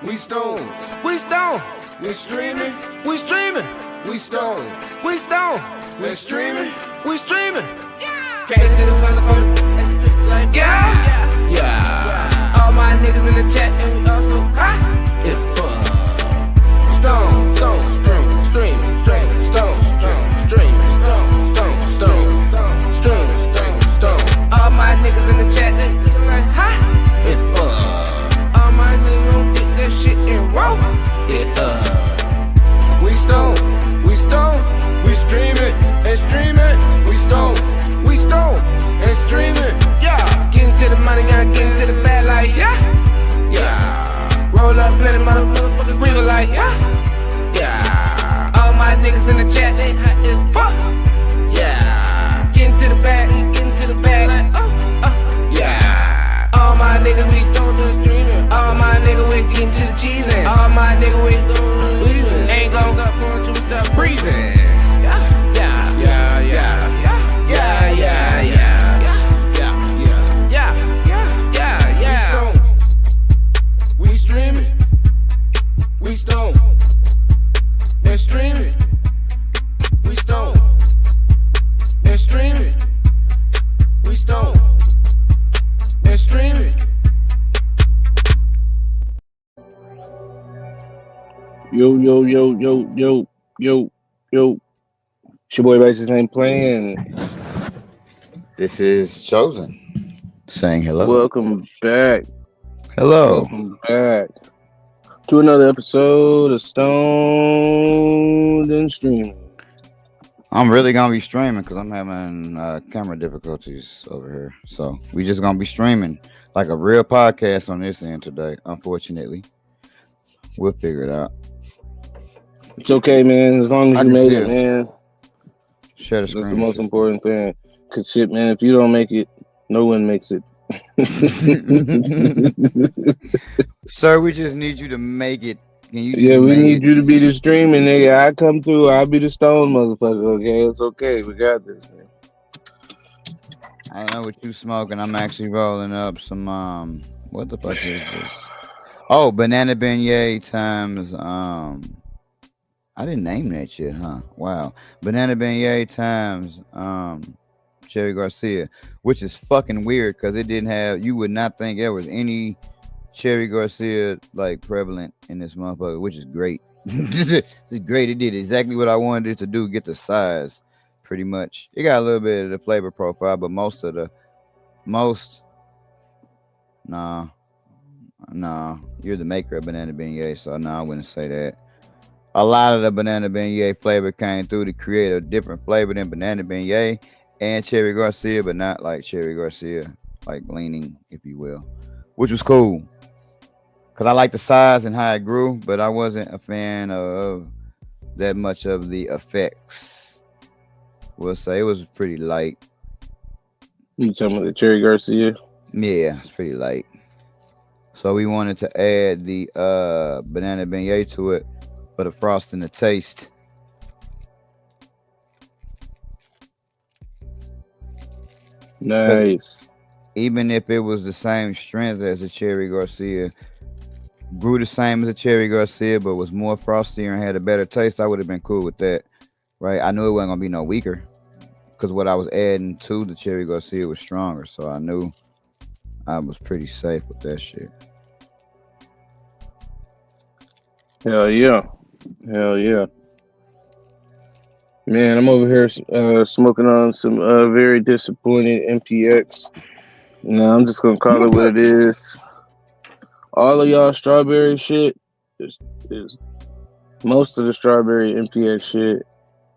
We stone. We stone. We streaming. We streaming. We stone. We stone. We streaming. We streaming. Came to this motherfucker like yeah. Yeah. All my niggas in the chat and we also hot. It's fun. Stone. Stone. Stream. Stream. Stream. Stone. Stone. Stream. Stone. Stone. Stone. Stream. Stream. Stone. All my niggas in the chat and we like hot. It's fun. All my niggas gon' get that shit and roll. Yeah. We stone. We stone. We stream it and stream it. We stone. We stone and stream it. Yeah. Get into the money, gotta get into the bag like yeah. Yeah. Roll up, let him motherfucker breathe like yeah. Yeah. All my niggas in the chat, they hot as fuck. Yeah. Get into the bag, get into the bag like yeah. All my niggas we don't do streaming. All my niggas we get into the cheesing. All my niggas we breathing. Ain't gon' stop going to stop breathing. Yo. It's your boy Basis ain't playing. This is Chosen saying hello. Welcome back. Hello. Welcome back to another episode of Stoned and Streaming. I'm really gonna be streaming because I'm having camera difficulties over here. So we just gonna be streaming like a real podcast on this end today. Unfortunately, we'll figure it out. It's okay, man. As long as you made it, man. Share the screen. That's the most important thing. Cause shit, man, if you don't make it, no one makes it. Sir, we just need you to make it. Can you? Yeah, we need you to be the streaming nigga. I come through. I'll be the stone motherfucker. Okay, it's okay. We got this, man. I know what you smoking. I'm actually rolling up some what the fuck is this? Oh, banana beignet times I didn't name that shit, huh? Wow. Banana beignet times Cherry Garcia, which is fucking weird because it didn't have, you would not think there was any Cherry Garcia like prevalent in this motherfucker, which is great. It's great. It did exactly what I wanted it to do, get the size pretty much. It got a little bit of the flavor profile, but nah, you're the maker of banana beignet, so no, I wouldn't say that. A lot of the banana beignet flavor came through to create a different flavor than banana beignet and Cherry Garcia, but not like Cherry Garcia, like leaning, if you will, which was cool. Because I like the size and how it grew, but I wasn't a fan of that much of the effects. We'll say it was pretty light. You talking about the Cherry Garcia? Yeah, it's pretty light. So we wanted to add the banana beignet to it for the frost and the taste. Nice. Even if it was the same strength as a Cherry Garcia, grew the same as a Cherry Garcia, but was more frostier and had a better taste, I would have been cool with that, right? I knew it wasn't gonna be no weaker because what I was adding to the Cherry Garcia was stronger, so I knew I was pretty safe with that shit. Hell yeah. Man, I'm over here smoking on some very disappointed MPX. I'm just gonna call it what it is. All of y'all strawberry shit is most of the strawberry MPX shit.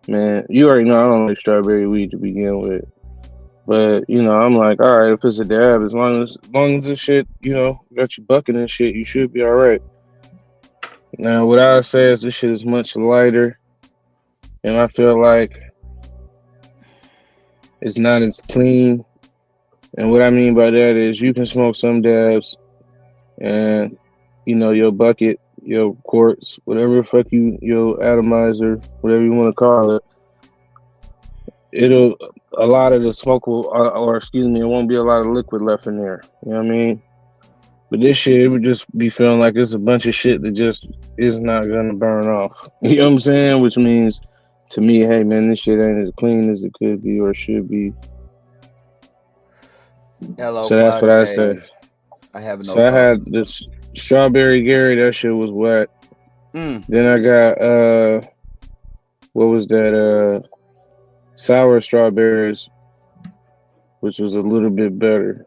Man, you already know I don't like strawberry weed to begin with. But I'm like, all right, if it's a dab, as long as this shit, got you bucking and shit, you should be all right. Now, what I say is this shit is much lighter, and I feel like it's not as clean. And what I mean by that is you can smoke some dabs and, your bucket, your quartz, whatever the fuck your atomizer, whatever you want to call it, a lot of the smoke will, it won't be a lot of liquid left in there. You know what I mean? But this shit, it would just be feeling like it's a bunch of shit that just is not gonna burn off. You know what I'm saying? Which means to me, hey man, this shit ain't as clean as it could be or should be. Hello, So that's what cloudy I say. days. I have no So I problem. had this strawberry Gary, that shit was wet. Mm. Then I got what was that? Sour strawberries, which was a little bit better.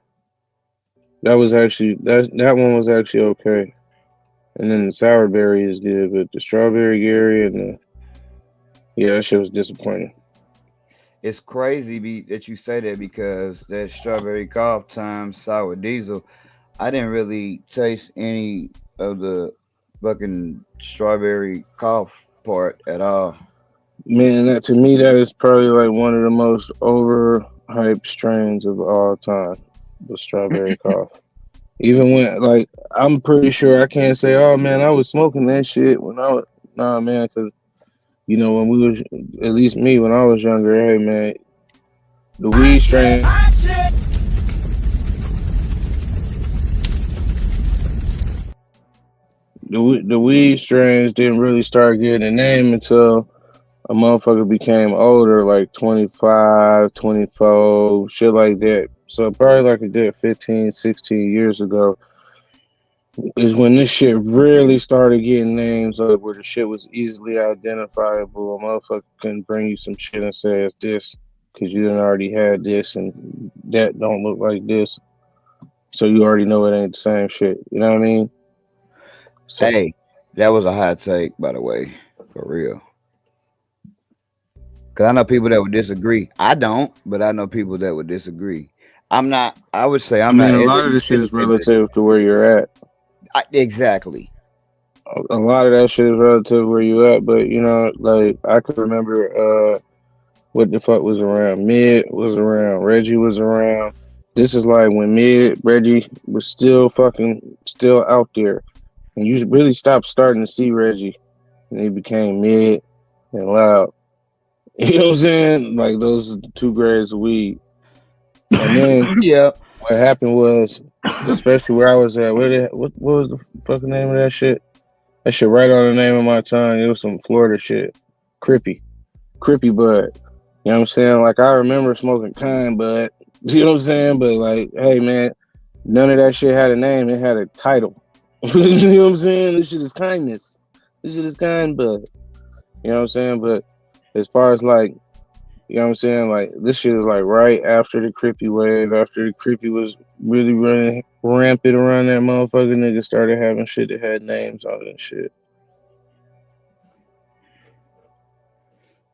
That was actually that one was actually okay. And then the sour berry is good, but the strawberry Gary and the yeah, that shit was disappointing. It's crazy that you say that because that strawberry cough times sour diesel, I didn't really taste any of the fucking strawberry cough part at all. Man, that to me that is probably like one of the most overhyped strains of all time. The strawberry cough. Even when like I'm pretty sure I can't say, oh man, I was smoking that shit when I was nah man, because you know when we was at least me when I was younger, hey man, the weed strain the weed strains didn't really start getting a name until a motherfucker became older, like 25, 24, shit like that. So probably like a good 15, 16 years ago is when this shit really started getting names up where the shit was easily identifiable. A motherfucker can bring you some shit and say it's this because you done already had this and that don't look like this. So you already know it ain't the same shit. You know what I mean? So Hey, that was a hot take, by the way, for real. Because I know people that would disagree. I don't, but I know people that would disagree. I'm not. I would say I I'm mean not a lot of this shit is educated. relative to where you're at. Exactly. A lot of that shit is relative where you at, but you know, like I could remember what the fuck was around. Mid was around, Reggie was around. This is like when Mid Reggie was still out there. And you really stopped starting to see Reggie and he became Mid and Loud. You know what I'm saying? Like those two grades of weed. And then Yeah. what happened was, especially where I was at, what was the fucking name of that shit? That shit right on the name of my tongue. It was some Florida shit. Crippy. Crippy bud. You know what I'm saying? Like I remember smoking kind bud. You know what I'm saying? But like, hey man, none of that shit had a name. It had a title. You know what I'm saying? This shit is kindness. This shit is kind bud. You know what I'm saying? But as far as like, you know what I'm saying? Like this shit is like right after the Crippy wave, after the Crippy was really running rampant around that motherfucker, niggas started having shit that had names on it and shit.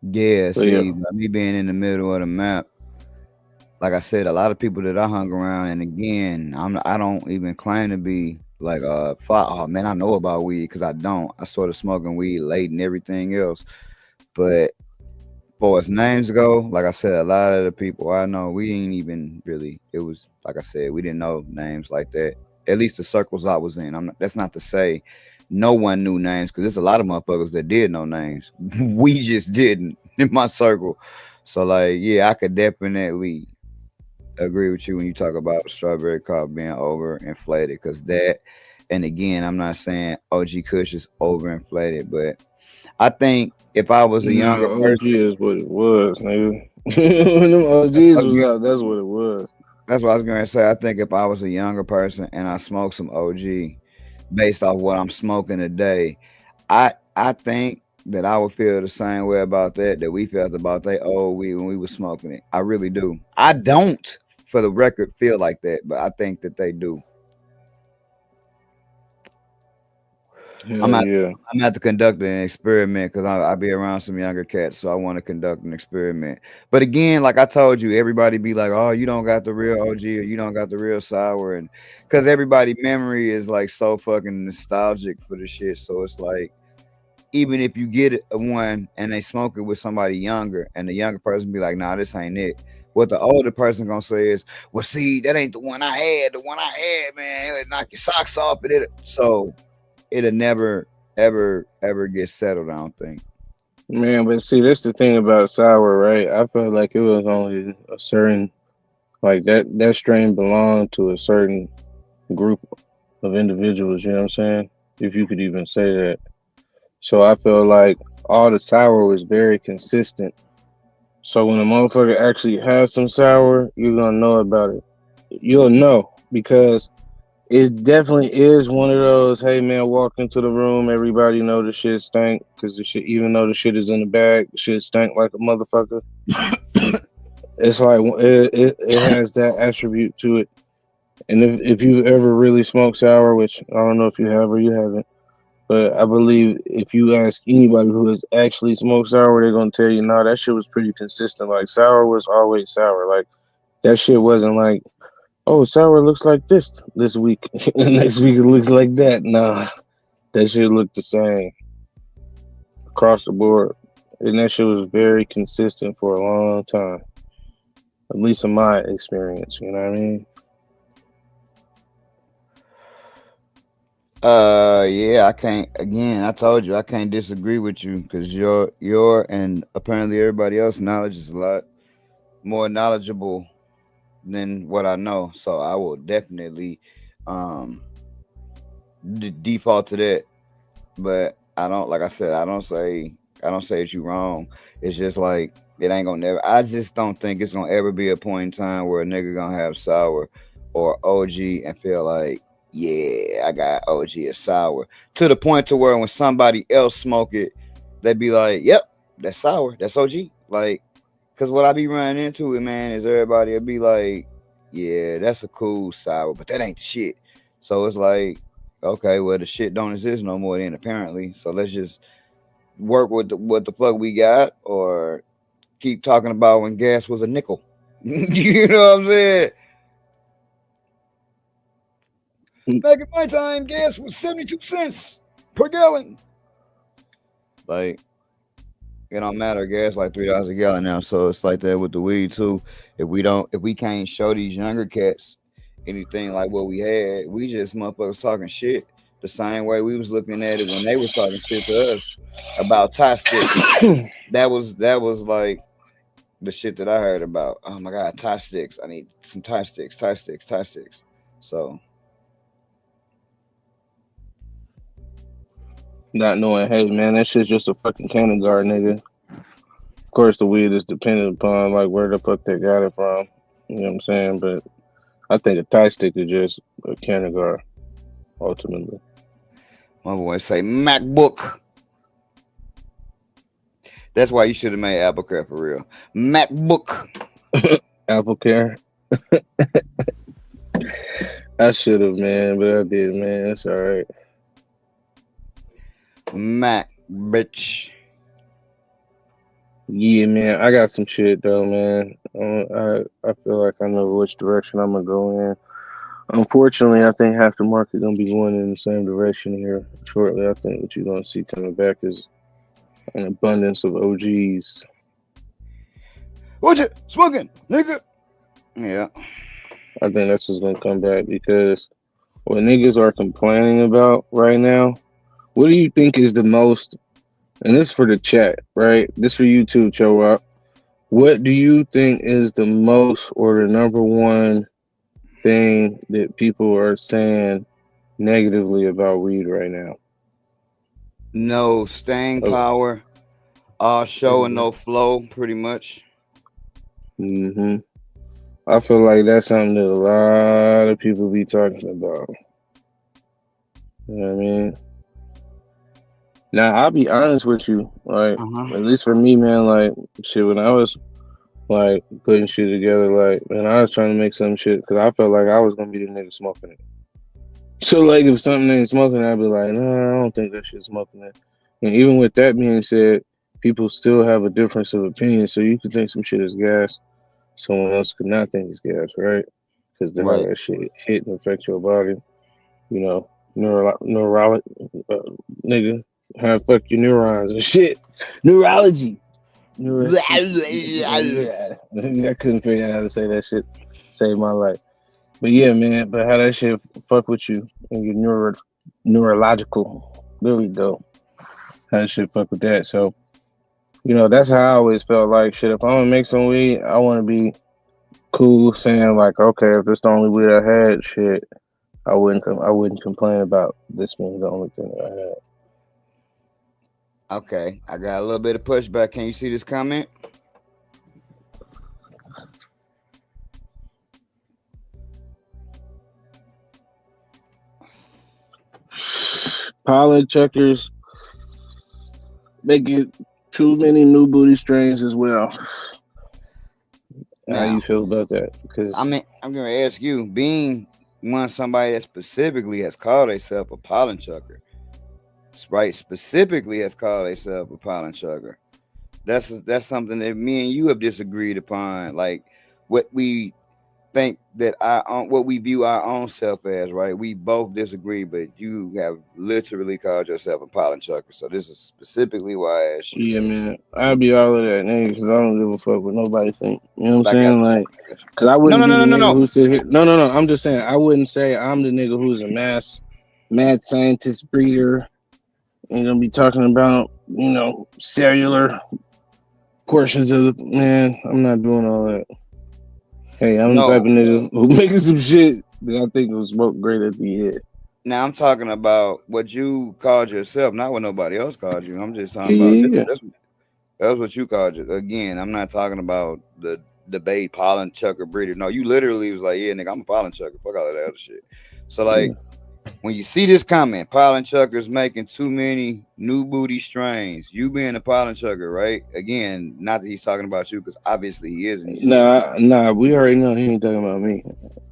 Yeah. But yeah. See, by me being in the middle of the map, like I said, a lot of people that I hung around, and again, I don't even claim to be like oh man, I know about weed because I don't. I started smoking weed late and everything else. But for as names go, like I said, a lot of the people I know, we ain't even really. It was like I said, we didn't know names like that. At least the circles I was in. That's not to say no one knew names because there's a lot of motherfuckers that did know names. We just didn't in my circle. So like, yeah, I could definitely agree with you when you talk about strawberry cough being overinflated because that. And again, I'm not saying OG Kush is overinflated, but I think if I was a younger No, OG person. is what it was, nigga. When them OGs was out, that's what it was. That's what I was going to say. I think if I was a younger person and I smoked some OG based off what I'm smoking today, I think that I would feel the same way about that we felt about that old weed when we was smoking it. I really do. I don't, for the record, feel like that, but I think that they do. I'm Hell not. yeah. I'm at to conduct an experiment because I be around some younger cats, so I want to conduct an experiment. But again, like I told you, everybody be like, "Oh, you don't got the real OG, or you don't got the real sour," and because everybody memory is like so fucking nostalgic for the shit. So it's like, even if you get a one and they smoke it with somebody younger, and the younger person be like, "Nah, this ain't it." What the older person gonna say is, "Well, see, that ain't the one I had. The one I had, man, it'll knock your socks off." So it'll never ever get settled. I don't think. Man, but see, that's the thing about sour, right? I felt like it was only a certain like that strain belonged to a certain group. of individuals. You know what I'm saying? If you could even say that. So I feel like all the sour was very consistent. So when a motherfucker actually has some sour, you're gonna know about it. You'll know because it definitely is one of those. Hey man, walk into the room, everybody know the shit stank because the shit, even though the shit is in the bag, the shit stank like a motherfucker. It's like it has that attribute to it. And if you ever really smoked sour, which I don't know if you have or you haven't, but I believe if you ask anybody who has actually smoked sour, they're gonna tell you, no, that shit was pretty consistent. Like sour was always sour. Like that shit wasn't like, oh, sour looks like this week, and next week it looks like that. Nah, that shit looked the same across the board, and that shit was very consistent for a long time. At least in my experience, you know what I mean? Yeah, I can't. Again, I told you I can't disagree with you because your and apparently everybody else knowledge is a lot more knowledgeable than what I know. So I will definitely um default to that. But I don't, like I said, I don't say that you wrong. It's just like it ain't gonna never. I just don't think it's gonna ever be a point in time where a nigga gonna have sour or OG and feel like, yeah, I got OG or sour to the point to where when somebody else smoke it, they be like, yep, that's sour, that's OG. Like, cause what I be running into it, man, is everybody will be like, yeah, that's a cool sour, but that ain't the shit. So it's like, okay, well the shit don't exist no more then apparently. So let's just work with what the fuck we got, or keep talking about when gas was a nickel. You know what I'm saying? Back in my time, gas was 72 cents per gallon. Like, it don't matter. Gas like $3 a gallon now. So it's like that with the weed too. If we can't show these younger cats anything like what we had, we just motherfuckers talking shit the same way we was looking at it when they was talking shit to us about tie sticks. That was like the shit that I heard about. Oh my god, tie sticks. I need some tie sticks, tie sticks, tie sticks. So Not knowing, hey man, that shit's just a fucking cannon guard, nigga. Of course, the weed is dependent upon like where the fuck they got it from. You know what I'm saying? But I think a tie stick is just a cannon guard, ultimately. my boy say MacBook. That's why you should have made Apple Care for real. MacBook. Apple Care. I should have, man, but I did, man. It's all right. Mac, bitch. Yeah, man. I got some shit though, man. I feel like I know which direction I'm gonna go in. Unfortunately, I think half the market gonna be going in the same direction here shortly. I think what you're gonna see coming back is an abundance of OGs. What you smoking, nigga? Yeah. I think that's what's gonna come back because what niggas are complaining about right now. What do you think is the most? And this for the chat, right? This for you too, Cho. What do you think is the most or the number one thing that people are saying negatively about weed right now? No staying Oh, power. Show and no flow, pretty much. mm-hmm. I feel like that's something that a lot of people be talking about. You know what I mean? Now, I'll be honest with you. Like, at least for me, man, like, shit, when I was, like, putting shit together, like, man, I was trying to make some shit because I felt like I was going to be the nigga smoking it. So, like, if something ain't smoking, I'd be like, no, I don't think that shit's smoking it. And even with that being said, people still have a difference of opinion. So you could think some shit is gas. Someone else could not think it's gas, right? Because the how Right. that shit hit and affect your body, you know, nigga, how it fuck your neurons and shit. Neurology. I couldn't figure out how to say that shit. Saved my life. But yeah, man, but how that shit fuck with you and your neurological. There we go. How that shit fuck with that. So, you know, that's how I always felt like shit. If I'm gonna make some weed, I wanna be cool saying like, okay, if it's the only weed I had, shit, I wouldn't complain about this being the only thing that I had. Okay, I got a little bit of pushback. Can you see this comment? Pollen checkers making too many new booty strains as well. How Now, you feel about that? Because I'm going to ask you, being somebody that specifically has called themselves a pollen chucker, right? Specifically has called themselves a pollen chucker. That's something that me and you have disagreed upon. Like what we think that what we view our own self as, right? We both disagree, but you have literally called yourself a pollen chucker. So this is specifically why I asked you. yeah, man, I'll be all of that, nigga, because I don't give a fuck what nobody think. You know what I'm I got saying? you. Like, I got you. because I No, wouldn't no, be no, the no, no, nigga no. who sit here. No. I'm just saying I wouldn't say I'm the nigga who's a mad scientist breeder and gonna be talking about cellular portions of the man. I'm not doing all that. Hey, I'm the type No. of nigga who making some shit that I think will smoke great at the head. Now I'm talking about what you called yourself, not what nobody else called you. I'm just talking about Yeah. that's what you called it. Again, I'm not talking about the debate pollen chucker breeder. No, you literally was like, yeah, nigga, I'm a pollen chucker. Fuck all that other shit. So like when you see this comment, pollen chuckers making too many new booty strains, you being a pollen chucker, right? Again, not that he's talking about you, because obviously he isn't. Nah, we already know he ain't talking about me.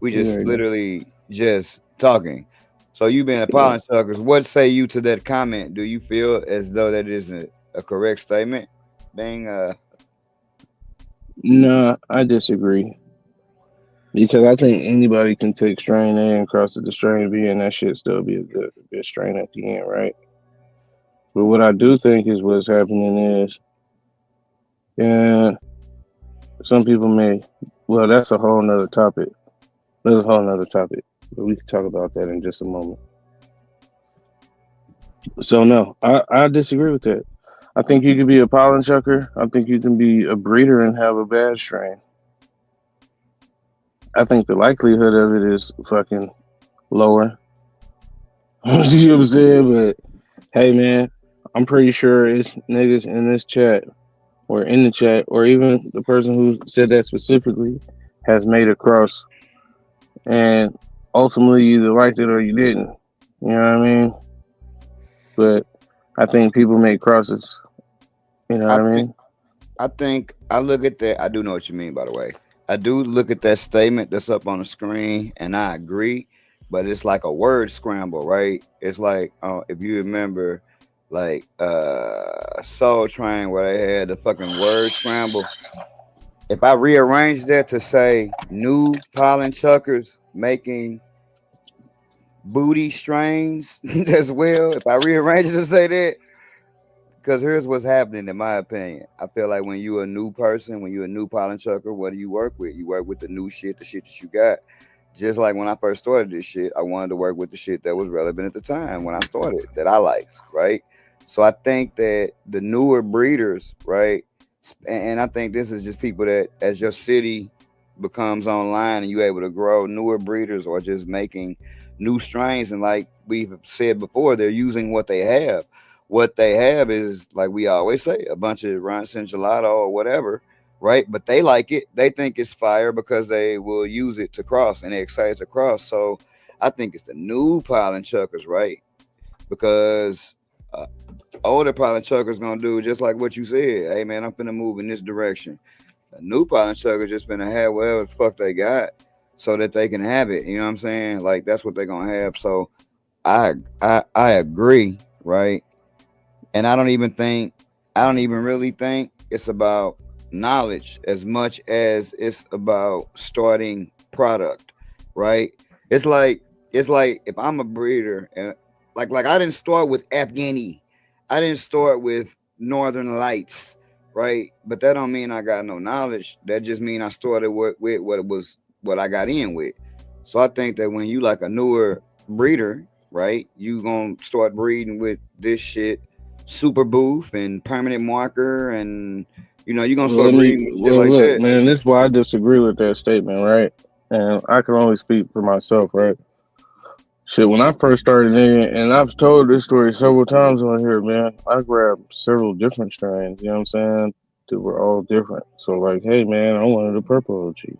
We We just already know. literally just talking. So you being a pollen chuckers, what say you to that comment? Do you feel as though that is a correct statement? Nah, I disagree. Because I think anybody can take strain A and cross it to strain B, and that shit still be a good strain at the end, right? But what I do think is what's happening is, yeah, some people may. Well, that's a whole nother topic. There's a whole nother topic, but we can talk about that in just a moment. So no, I disagree with that. I think you can be a pollen chucker. I think you can be a breeder and have a bad strain. I think the likelihood of it is fucking lower. You know what I'm saying? But hey, man, I'm pretty sure it's niggas in this chat or in the chat, or even the person who said that specifically has made a cross, and ultimately you either liked it or you didn't. You know what I mean? But I think people make crosses. You know what I mean? I think I look at that. I do know what you mean, by the way. I do look at that statement that's up on the screen, and I agree. But it's like a word scramble, right? It's like if you remember, like Soul Train, where they had the fucking word scramble. If I rearrange that to say new pollen chuckers making booty strains as well, if I rearrange it to say that, because here's what's happening, in my opinion. I feel like when you're a new person, when you're a new pollen chucker, what do you work with? You work with the new shit, the shit that you got. Just like when I first started this shit, I wanted to work with the shit that was relevant at the time when I started, that I liked, right? So I think that the newer breeders, right? And I think this is just people that as your city becomes online and you're able to grow, newer breeders or just making new strains. And like we've said before, they're using what they have. What they have is, like we always say, a bunch of Ronson gelato or whatever, right? But they like it. They think it's fire because they will use it to cross and they're excited to cross. So I think it's the new pollen chuckers, right? Because older pollen chuckers gonna do just like what you said. Hey man, I'm finna move in this direction. A new pollen chucker just finna have whatever the fuck they got so that they can have it. You know what I'm saying? Like that's what they're gonna have. So I agree, right? And I don't even really think it's about knowledge as much as it's about starting product, right? It's like if I'm a breeder and like I didn't start with Afghani, I didn't start with Northern Lights, right? But that don't mean I got no knowledge. That just mean I started with what I got in with. So I think that when you like a newer breeder, right, you gonna start breeding with this shit, super booth and permanent marker, and you're gonna start breeding shit like Look, that. man, this is why I disagree with that statement, right? And I can only speak for myself, right? Shit, when I first started in, and I've told this story several times on here, man, I grabbed several different strains, you know what I'm saying? That were all different. So, like, hey, man, I wanted a purple OG.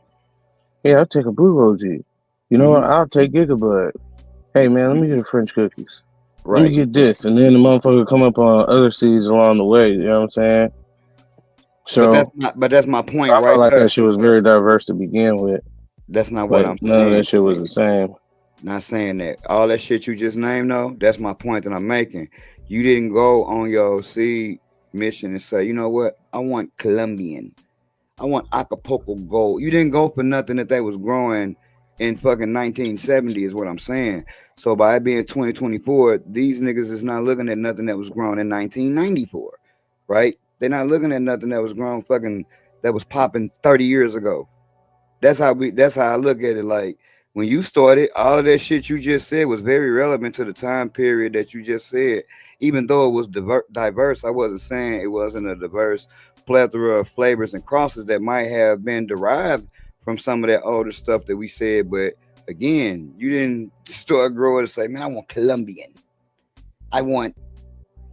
Hey, I'll take a blue OG. You know what? Mm-hmm. I'll take Gigabud. Hey, man, let me get a French cookies. Let me Right. get this. And then the motherfucker come up on other seeds along the way, you know what I'm saying? So, But that's my point I felt right like there. that shit was very diverse to begin with. That's not what Like, I'm none of saying. that shit was the same. Not saying that. All that shit you just named though, that's my point that I'm making. You didn't go on your seed mission and say, you know what, I want Colombian. I want Acapulco Gold. You didn't go for nothing that they was growing in fucking 1970 is what I'm saying. So by it being 2024, these niggas is not looking at nothing that was grown in 1994, right? They're not looking at nothing that was grown fucking that was popping 30 years ago. That's how I look at it. Like when you started, all of that shit you just said was very relevant to the time period that you just said. Even though it was diverse, I wasn't saying it wasn't a diverse plethora of flavors and crosses that might have been derived from some of that older stuff that we said. But again, you didn't start growing and say, man, I want Colombian. I want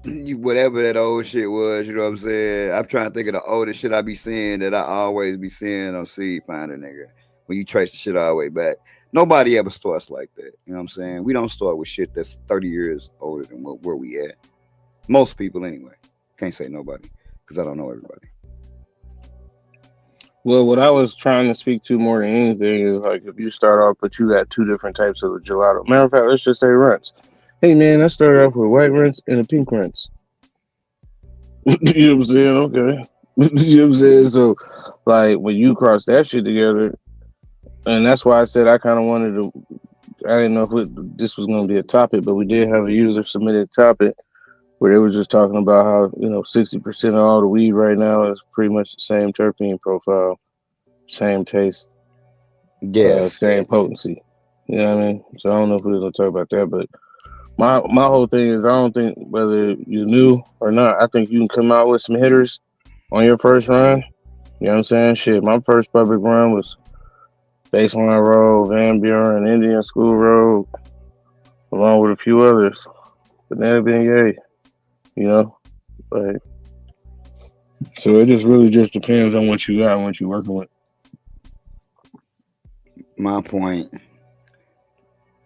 whatever that old shit was, you know what I'm saying? I'm trying to think of the oldest shit I be seeing that I always be seeing on Seed Finder, nigga. When you trace the shit all the way back. Nobody ever starts like that. You know what I'm saying? We don't start with shit that's 30 years older than where we at. Most people anyway. Can't say nobody because I don't know everybody. Well, what I was trying to speak to more than anything is like if you start off, but you got two different types of gelato. Matter of fact, let's just say rinse. Hey, man, I started off with white rinse and a pink rinse. You know what I'm saying? Okay. You know what I'm saying? So, like, when you cross that shit together, and that's why I said I kind of wanted to. I didn't know if this was going to be a topic, but we did have a user submitted topic where they were just talking about how 60% of all the weed right now is pretty much the same terpene profile, same taste, Yes. same potency. You know what I mean? So I don't know if we are going to talk about that, but my whole thing is I don't think whether you knew or not, I think you can come out with some hitters on your first run. You know what I'm saying? Shit, my first public run was Baseline Road, Van Buren, Indian School Road, along with a few others. Banana Beignet, you know? Like, so it just really just depends on what you got and what you're working with. My point.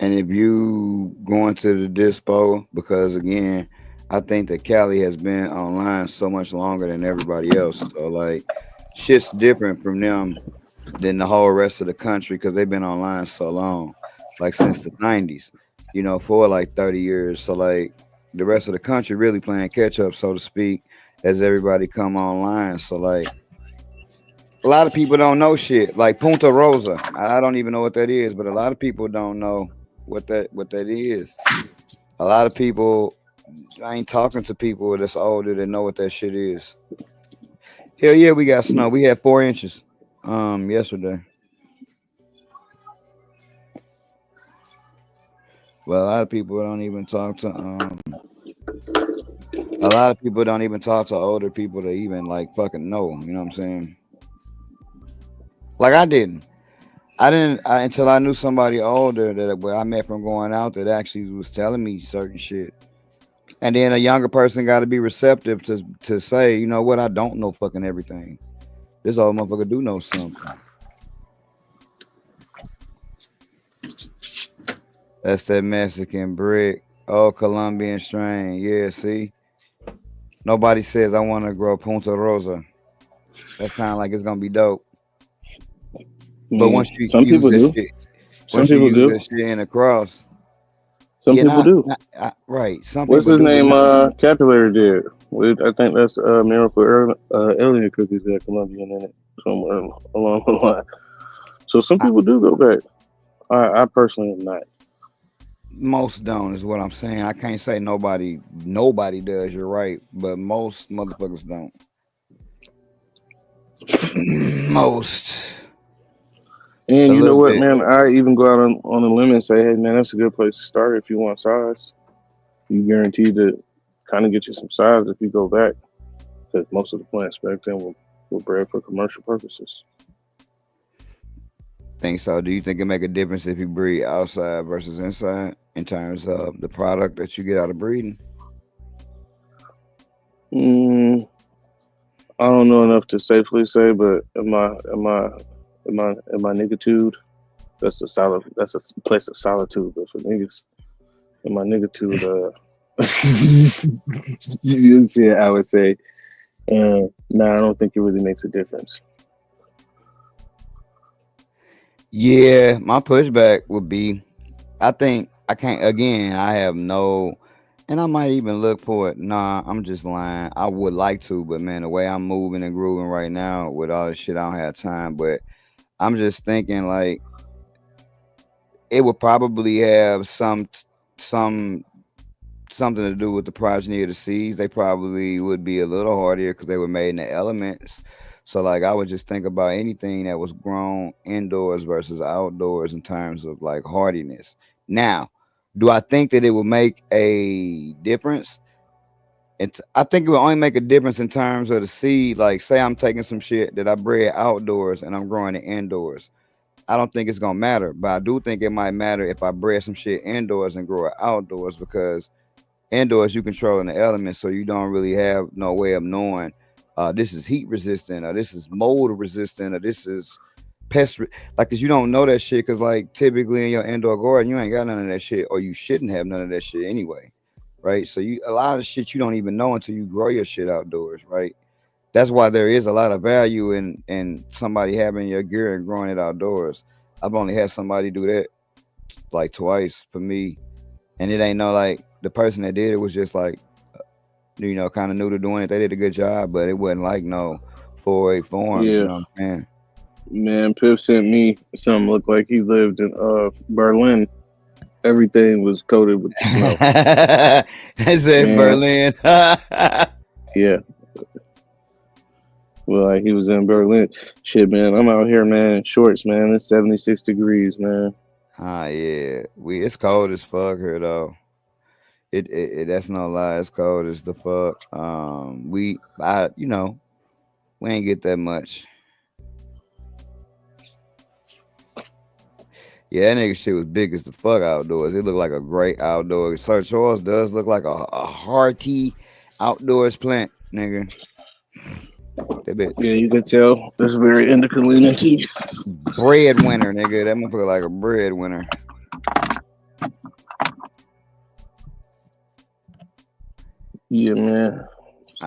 And if you going to the dispo, because again, I think that Cali has been online so much longer than everybody else. So like shit's different from them than the whole rest of the country because they've been online so long, like since the 90s, for like 30 years. So like the rest of the country really playing catch up, so to speak, as everybody come online. So like a lot of people don't know shit. Like Punta Rosa. I don't even know what that is, but a lot of people don't know what that is. A lot of people I ain't talking to people that's older that know what that shit is. Hell yeah, we got snow. We had 4 inches yesterday. Well, a lot of people don't even talk to a lot of people don't even talk to older people to even like fucking know. You know what I'm saying? Like I didn't until I knew somebody older that where I met from going out that actually was telling me certain shit. And then a younger person got to be receptive to say, you know what, I don't know fucking everything. This old motherfucker do know something. That's that Mexican brick. Oh, Colombian strain. Yeah, see? Nobody says I want to grow Punta Rosa. That sounds like it's gonna be dope. But once you Some use people that do. shit, Some once you people use do. that shit in the cross, Some yeah, people do. right. Some What's people his do, but name? not. Capillary did. I think that's Miracle Alien Cookies got Colombian in it somewhere along the line. So some I, people do go back. I personally am not. most don't is what I'm saying. I can't say nobody does. You're right, but most motherfuckers don't. Most And a you know little what, bit. man? I even go out on a limb and say, hey, man, that's a good place to start if you want size. You guaranteed to kind of get you some size if you go back, because most of the plants back then were bred for commercial purposes. Think so? Do you think it make a difference if you breed outside versus inside in terms of the product that you get out of breeding? Mm, I don't know enough to safely say, but in my nigitude, that's a place of solitude. But for niggas, in my nigitude, you see it, I would say, nah, I don't think it really makes a difference. Yeah, my pushback would be I think I can't again, I have no and I might even look for it. Nah, I'm just lying. I would like to, but man, the way I'm moving and grooving right now with all this shit, I don't have time. But I'm just thinking like it would probably have some something to do with the progeny of the seeds. They probably would be a little hardier because they were made in the elements. So like I would just think about anything that was grown indoors versus outdoors in terms of like hardiness. Now, do I think that it will make a difference? I think it will only make a difference in terms of the seed. Like, say I'm taking some shit that I bred outdoors and I'm growing it indoors. I don't think it's gonna matter, but I do think it might matter if I bred some shit indoors and grow it outdoors because indoors you controlling the elements, so you don't really have no way of knowing this is heat resistant or this is mold resistant or this is like because you don't know that shit because like typically in your indoor garden you ain't got none of that shit or you shouldn't have none of that shit anyway, right? So you a lot of shit you don't even know until you grow your shit outdoors, right? That's why there is a lot of value in somebody having your gear and growing it outdoors. I've only had somebody do that like twice for me, and it ain't no like the person that did it was just like kind of new to doing it. They did a good job, but it wasn't like no 4A forms. You Yeah, know what I'm saying? man, Piff sent me something looked like he lived in Berlin. Everything was coated with the snow. I said Man, Berlin. yeah. Well, like he was in Berlin. Shit, man, I'm out here, man, in shorts, man. It's 76 degrees, man. Yeah, it's cold as fuck here though. That's no lie. It's cold as the fuck. We ain't get that much. Yeah, that nigga shit was big as the fuck outdoors. It looked like a great outdoor. Sir Charles does look like a hearty outdoors plant, nigga. That bit Yeah, you can tell. It's very indica leaning too. breadwinner, nigga. That motherfucker like a breadwinner. Yeah, man.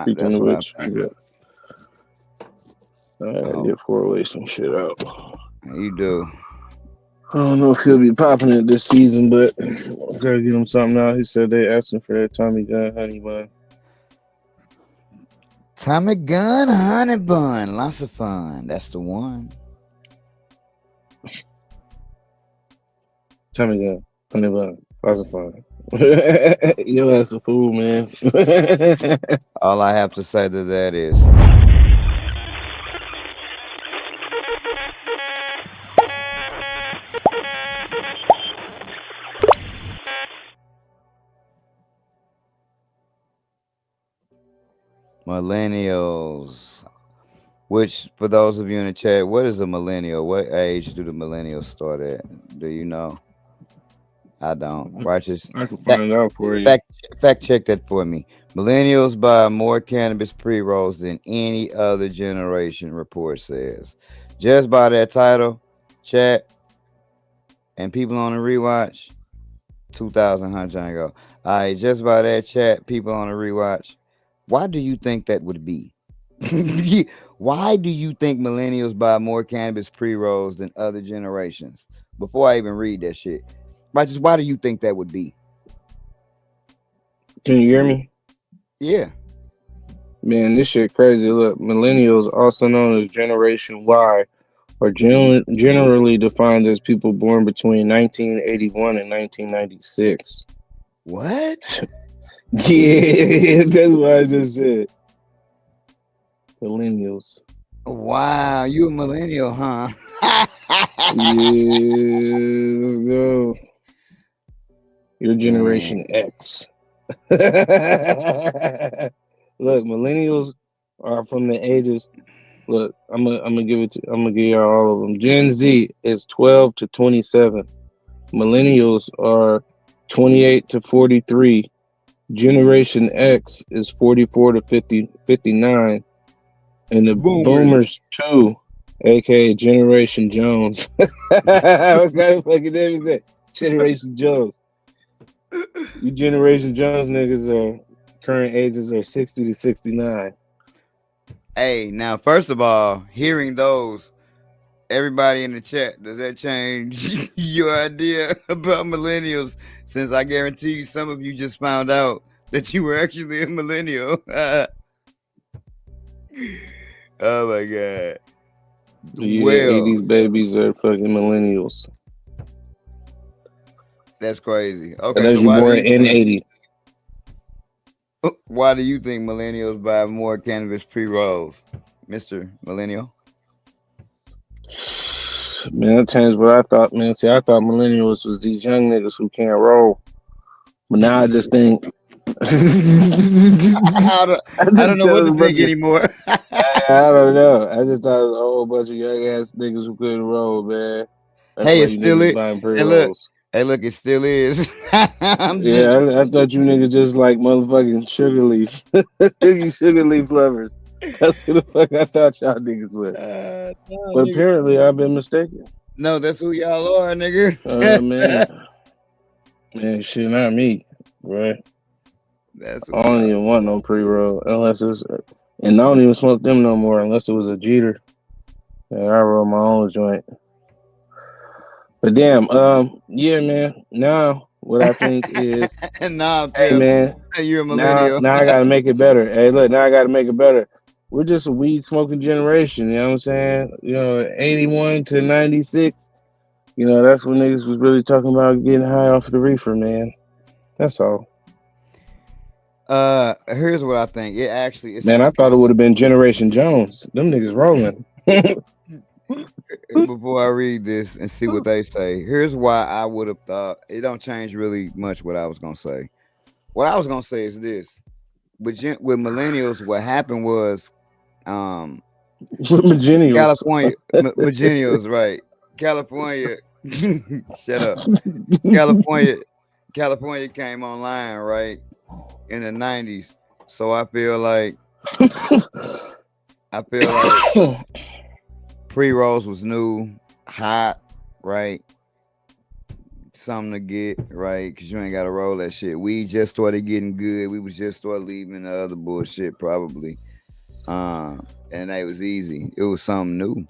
Speaking That's of what I which, think. I Oh, did four-way some shit out. you do. I don't know if he'll be popping it this season, but gotta get him something out. He said they asking for that Tommy Gun honey bun. Tommy Gun Honey Bun. Lots of fun. That's the one. Tommy Gun honey bun. Lots of fun. Yo, ass a fool, man. All I have to say to that is millennials. Which, for those of you in the chat, what is a millennial? What age do the millennials start at? Do you know? I don't. Righteous. I can Fact, find out for you. fact, fact check that for me. Millennials buy more cannabis pre rolls than any other generation, report says. Just by that title, chat, and people on the rewatch, 2,000 Django. All right, just by that chat, people on the rewatch, why do you think that would be? Why do you think millennials buy more cannabis pre rolls than other generations? Before I even read that shit, just why do you think that would be? Can you hear me? Yeah. Man, this shit crazy. Look, millennials, also known as Generation Y, are generally defined as people born between 1981 and 1996. What? Yeah, that's what I just said. Millennials. Wow, you a millennial, huh? Yeah, let's go. Your Generation X. Look, millennials are from the ages Look, I'm gonna give y'all all of them. Gen Z is 12 to 27. Millennials are 28 to 43. Generation X is 44 to 59. And the Boomers. Boomers 2, aka Generation Jones. What kind of fucking name is that? Generation Jones. You Generation Jones niggas are current ages are 60 to 69. Hey, now first of all, hearing those, everybody in the chat, does that change your idea about millennials? Since I guarantee you, some of you just found out that you were actually a millennial. Oh my god. Yeah, Well, 80s babies are fucking millennials. that's crazy. Okay, Unless so you're born in 80. why do you think millennials buy more cannabis pre-rolls, Mr. Millennial? Man, that changed what I thought, man. See, I thought millennials was these young niggas who can't roll. But now I just think I I don't know what to think anymore. I don't know. I just thought it was a whole bunch of young ass niggas who couldn't roll, man. That's Hey, why it you still niggas is. buying pre Hey, look. rolls. Hey, look, it still is. I'm just. Yeah, I thought you niggas just like motherfucking sugar leaf. You sugar leaf lovers. That's who the fuck I thought y'all niggas were. No, But nigga. apparently I've been mistaken. No, that's who y'all are, nigga. Man, shit, not me, right? That's who I don't y'all. even want no pre roll unless it's, and I don't even smoke them no more unless it was a Jeter. Yeah, I roll my own joint. But damn, yeah, man. Now what I think is, Nah, hey, Pip, man. you're a Now millennial. I gotta make it better. Hey, look, now I gotta make it better. We're just a weed smoking generation. You know what I'm saying? 81 to 96. That's when niggas was really talking about getting high off of the reefer, man. That's all. Here's what I think. It actually is. Man, I thought it would have been Generation Jones. Them niggas rolling. Before I read this and see what they say, here's why I would have thought it don't change really much what I was gonna say. What I was gonna say is this: with millennials, what happened was, Millennials. California, millennials, right? California, shut up. California came online right in the 90s, so I feel like pre-rolls was new, hot, right? Something to get, right? Because you ain't got to roll that shit. We just started getting good. We was just started leaving the other bullshit probably. And it was easy. It was something new.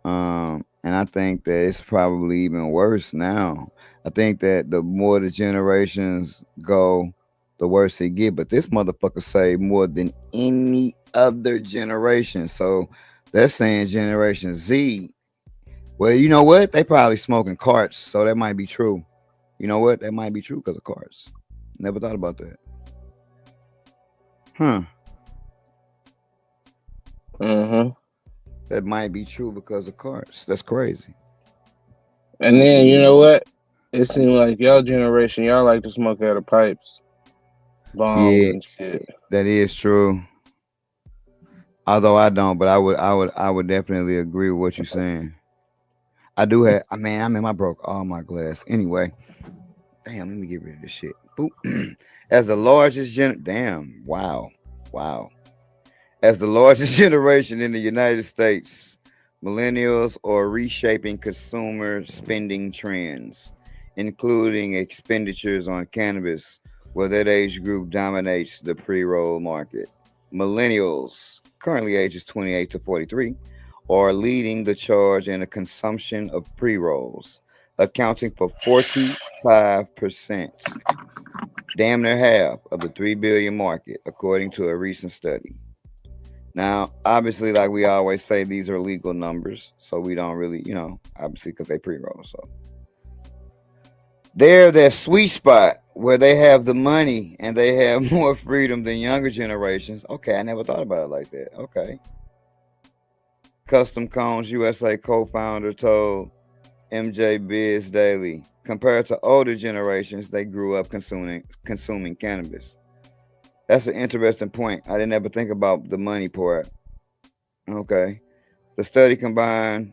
And I think that it's probably even worse now. I think that the more the generations go, the worse it get. But this motherfucker say more than any other generation. So they're saying Generation Z. Well, you know what? They probably smoking carts, so that might be true. You know what? That might be true because of carts. Never thought about that. That might be true because of carts. That's crazy. And then you know what? It seemed like y'all generation, y'all like to smoke out of pipes, bombs and shit. That is true. Although I don't, but I would definitely agree with what you're saying. I do have. I mean, I broke all my glass. Anyway, damn. Let me get rid of this shit. Boop. As the largest wow. As the largest generation in the United States, millennials are reshaping consumer spending trends, including expenditures on cannabis, where that age group dominates the pre-roll market. Millennials, currently ages 28 to 43, are leading the charge in the consumption of pre-rolls, accounting for 45%, damn near half of the 3 billion market, according to a recent study. Now, obviously, like we always say, these are legal numbers, so we don't really, obviously, because they pre-roll. So they're their sweet spot where they have the money and they have more freedom than younger generations. Okay, I never thought about it like that. Okay. Custom Cones USA co-founder told MJ Biz Daily, compared to older generations, they grew up consuming cannabis. That's an interesting point. I didn't ever think about the money part. Okay. The study combined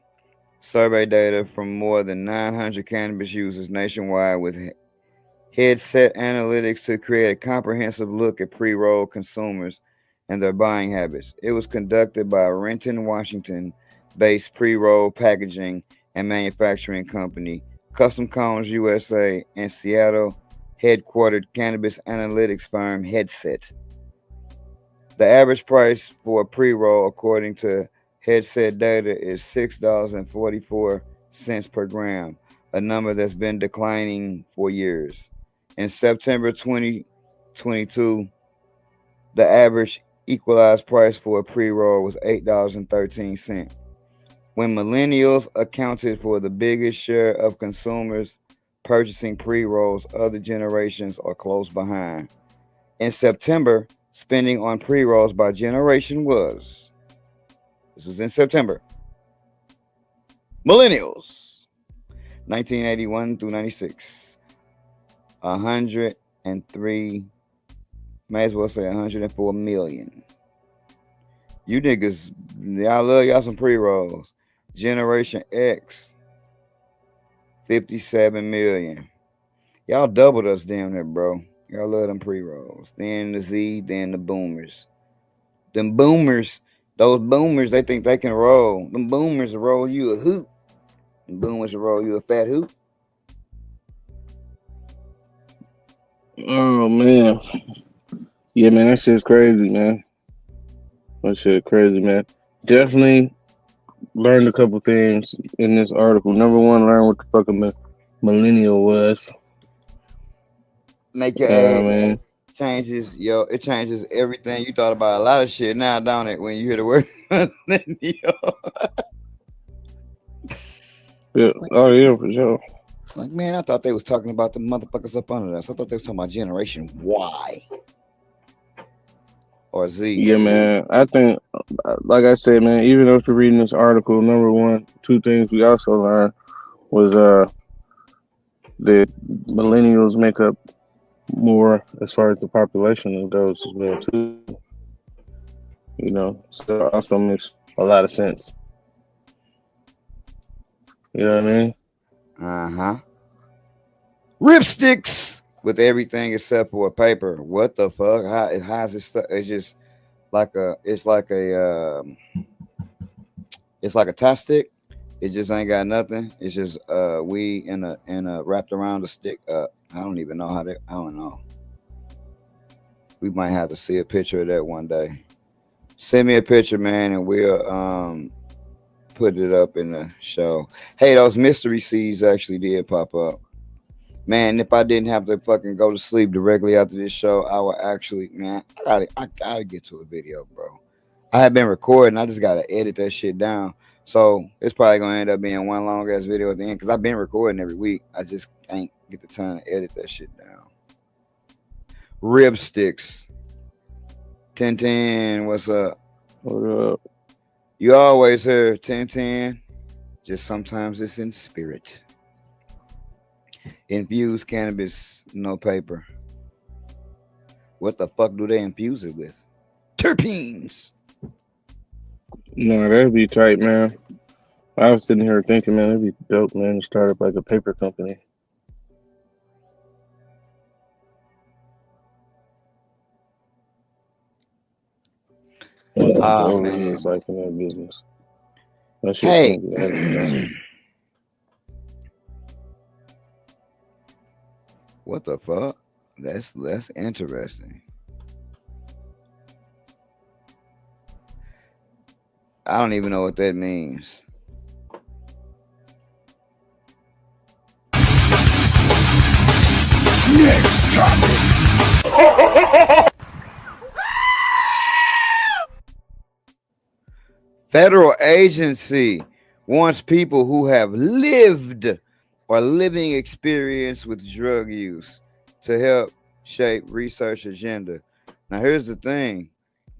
survey data from more than 900 cannabis users nationwide with headset analytics to create a comprehensive look at pre-roll consumers and their buying habits. It was conducted by Renton, Washington-based pre-roll packaging and manufacturing company Custom Cones USA and Seattle headquartered cannabis analytics firm Headset. The average price for a pre-roll, according to Headset data, is $6.44 per gram, a number that's been declining for years. In September 2022, the average equalized price for a pre-roll was $8.13. When millennials accounted for the biggest share of consumers purchasing pre-rolls, other generations are close behind. In September, spending on pre-rolls by generation was, this was in September, millennials, 1981 through 96, 103, may as well say 104 million. You niggas, y'all love y'all some pre-rolls. Generation X, 57 million. Y'all doubled us damn near, bro. Y'all love them pre-rolls. Then the Z, then the boomers. Them boomers, those boomers, they think they can roll. Them boomers will roll you a hoop. Them boomers will roll you a fat hoop. Oh man. Yeah, man, that shit's crazy, man. That shit crazy, man. Definitely learned a couple things in this article. Number one, learn what the fuck a millennial was. Make your age changes, yo. It changes everything you thought about. A lot of shit now, don't it? When you hear the word millennial. Yeah. Oh yeah, for sure. Like, man, I thought they was talking about the motherfuckers up under us. I thought they was talking about Generation Y or Z. Yeah, man. I think, like I said, man, even after reading this article, number one, two things we also learned was that millennials make up more as far as the population goes as well too. You know, so it also makes a lot of sense. You know what I mean? Ripsticks with everything except for a paper. What the fuck? How is it stuff? It's just like it's like a tie stick. It just ain't got nothing. It's just weed in a wrapped around a stick. I don't even know how that. I don't know. We might have to see a picture of that one day. Send me a picture, man, and we'll put it up in the show. Hey, those mystery seeds actually did pop up. Man, if I didn't have to fucking go to sleep directly after this show, I would actually, man, I gotta get to a video, bro. I have been recording. I just gotta edit that shit down. So it's probably gonna end up being one long ass video at the end because I've been recording every week. I just can't get the time to edit that shit down. Rib sticks. 1010, what's up? What up? You always hear 1010. Just sometimes it's in spirit. Infused cannabis, no paper. What the fuck do they infuse it with? Terpenes. No, that'd be tight, man. I was sitting here thinking, man, it'd be dope, man, to start up like a paper company. It's like in that business. That shit's gonna be what the fuck? That's interesting. I don't even know what that means. Next topic. Federal agency wants people who have lived or living experience with drug use to help shape research agenda. Now, here's the thing.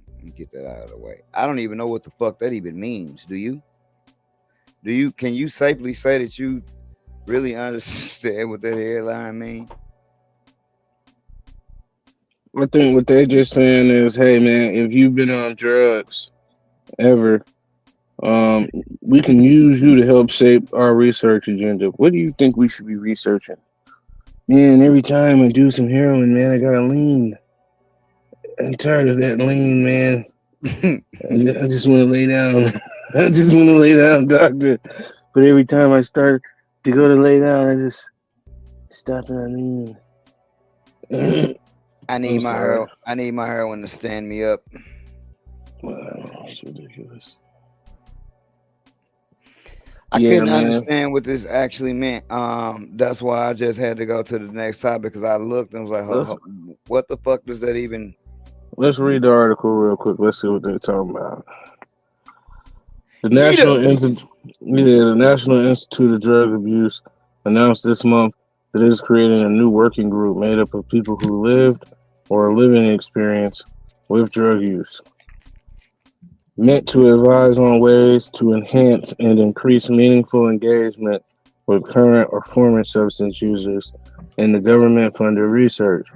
Let me get that out of the way. I don't even know what the fuck that even means. Do you? Can you safely say that you really understand what that headline means? I think what they're just saying is, hey, man, if you've been on drugs ever, Um, we can use you to help shape our research agenda. What do you think we should be researching? Man, every time I do some heroin, man, I gotta lean. I'm tired of that lean, man. I just want to lay down. I just want to lay down, doctor. But every time I start to go to lay down, I just stop and I lean. I need I'm sorry. I need my heroin to stand me up. Wow, it's ridiculous. I Yeah, couldn't man. understand what this actually meant. That's why I just had to go to the next topic because I looked and was like, Let's what the fuck does that even? let's read the article real quick. Let's see what they're talking about. The Yeah. The National Institute of Drug Abuse announced this month that it is creating a new working group made up of people who lived or are living experience with drug use, meant to advise on ways to enhance and increase meaningful engagement with current or former substance users in the government-funded research.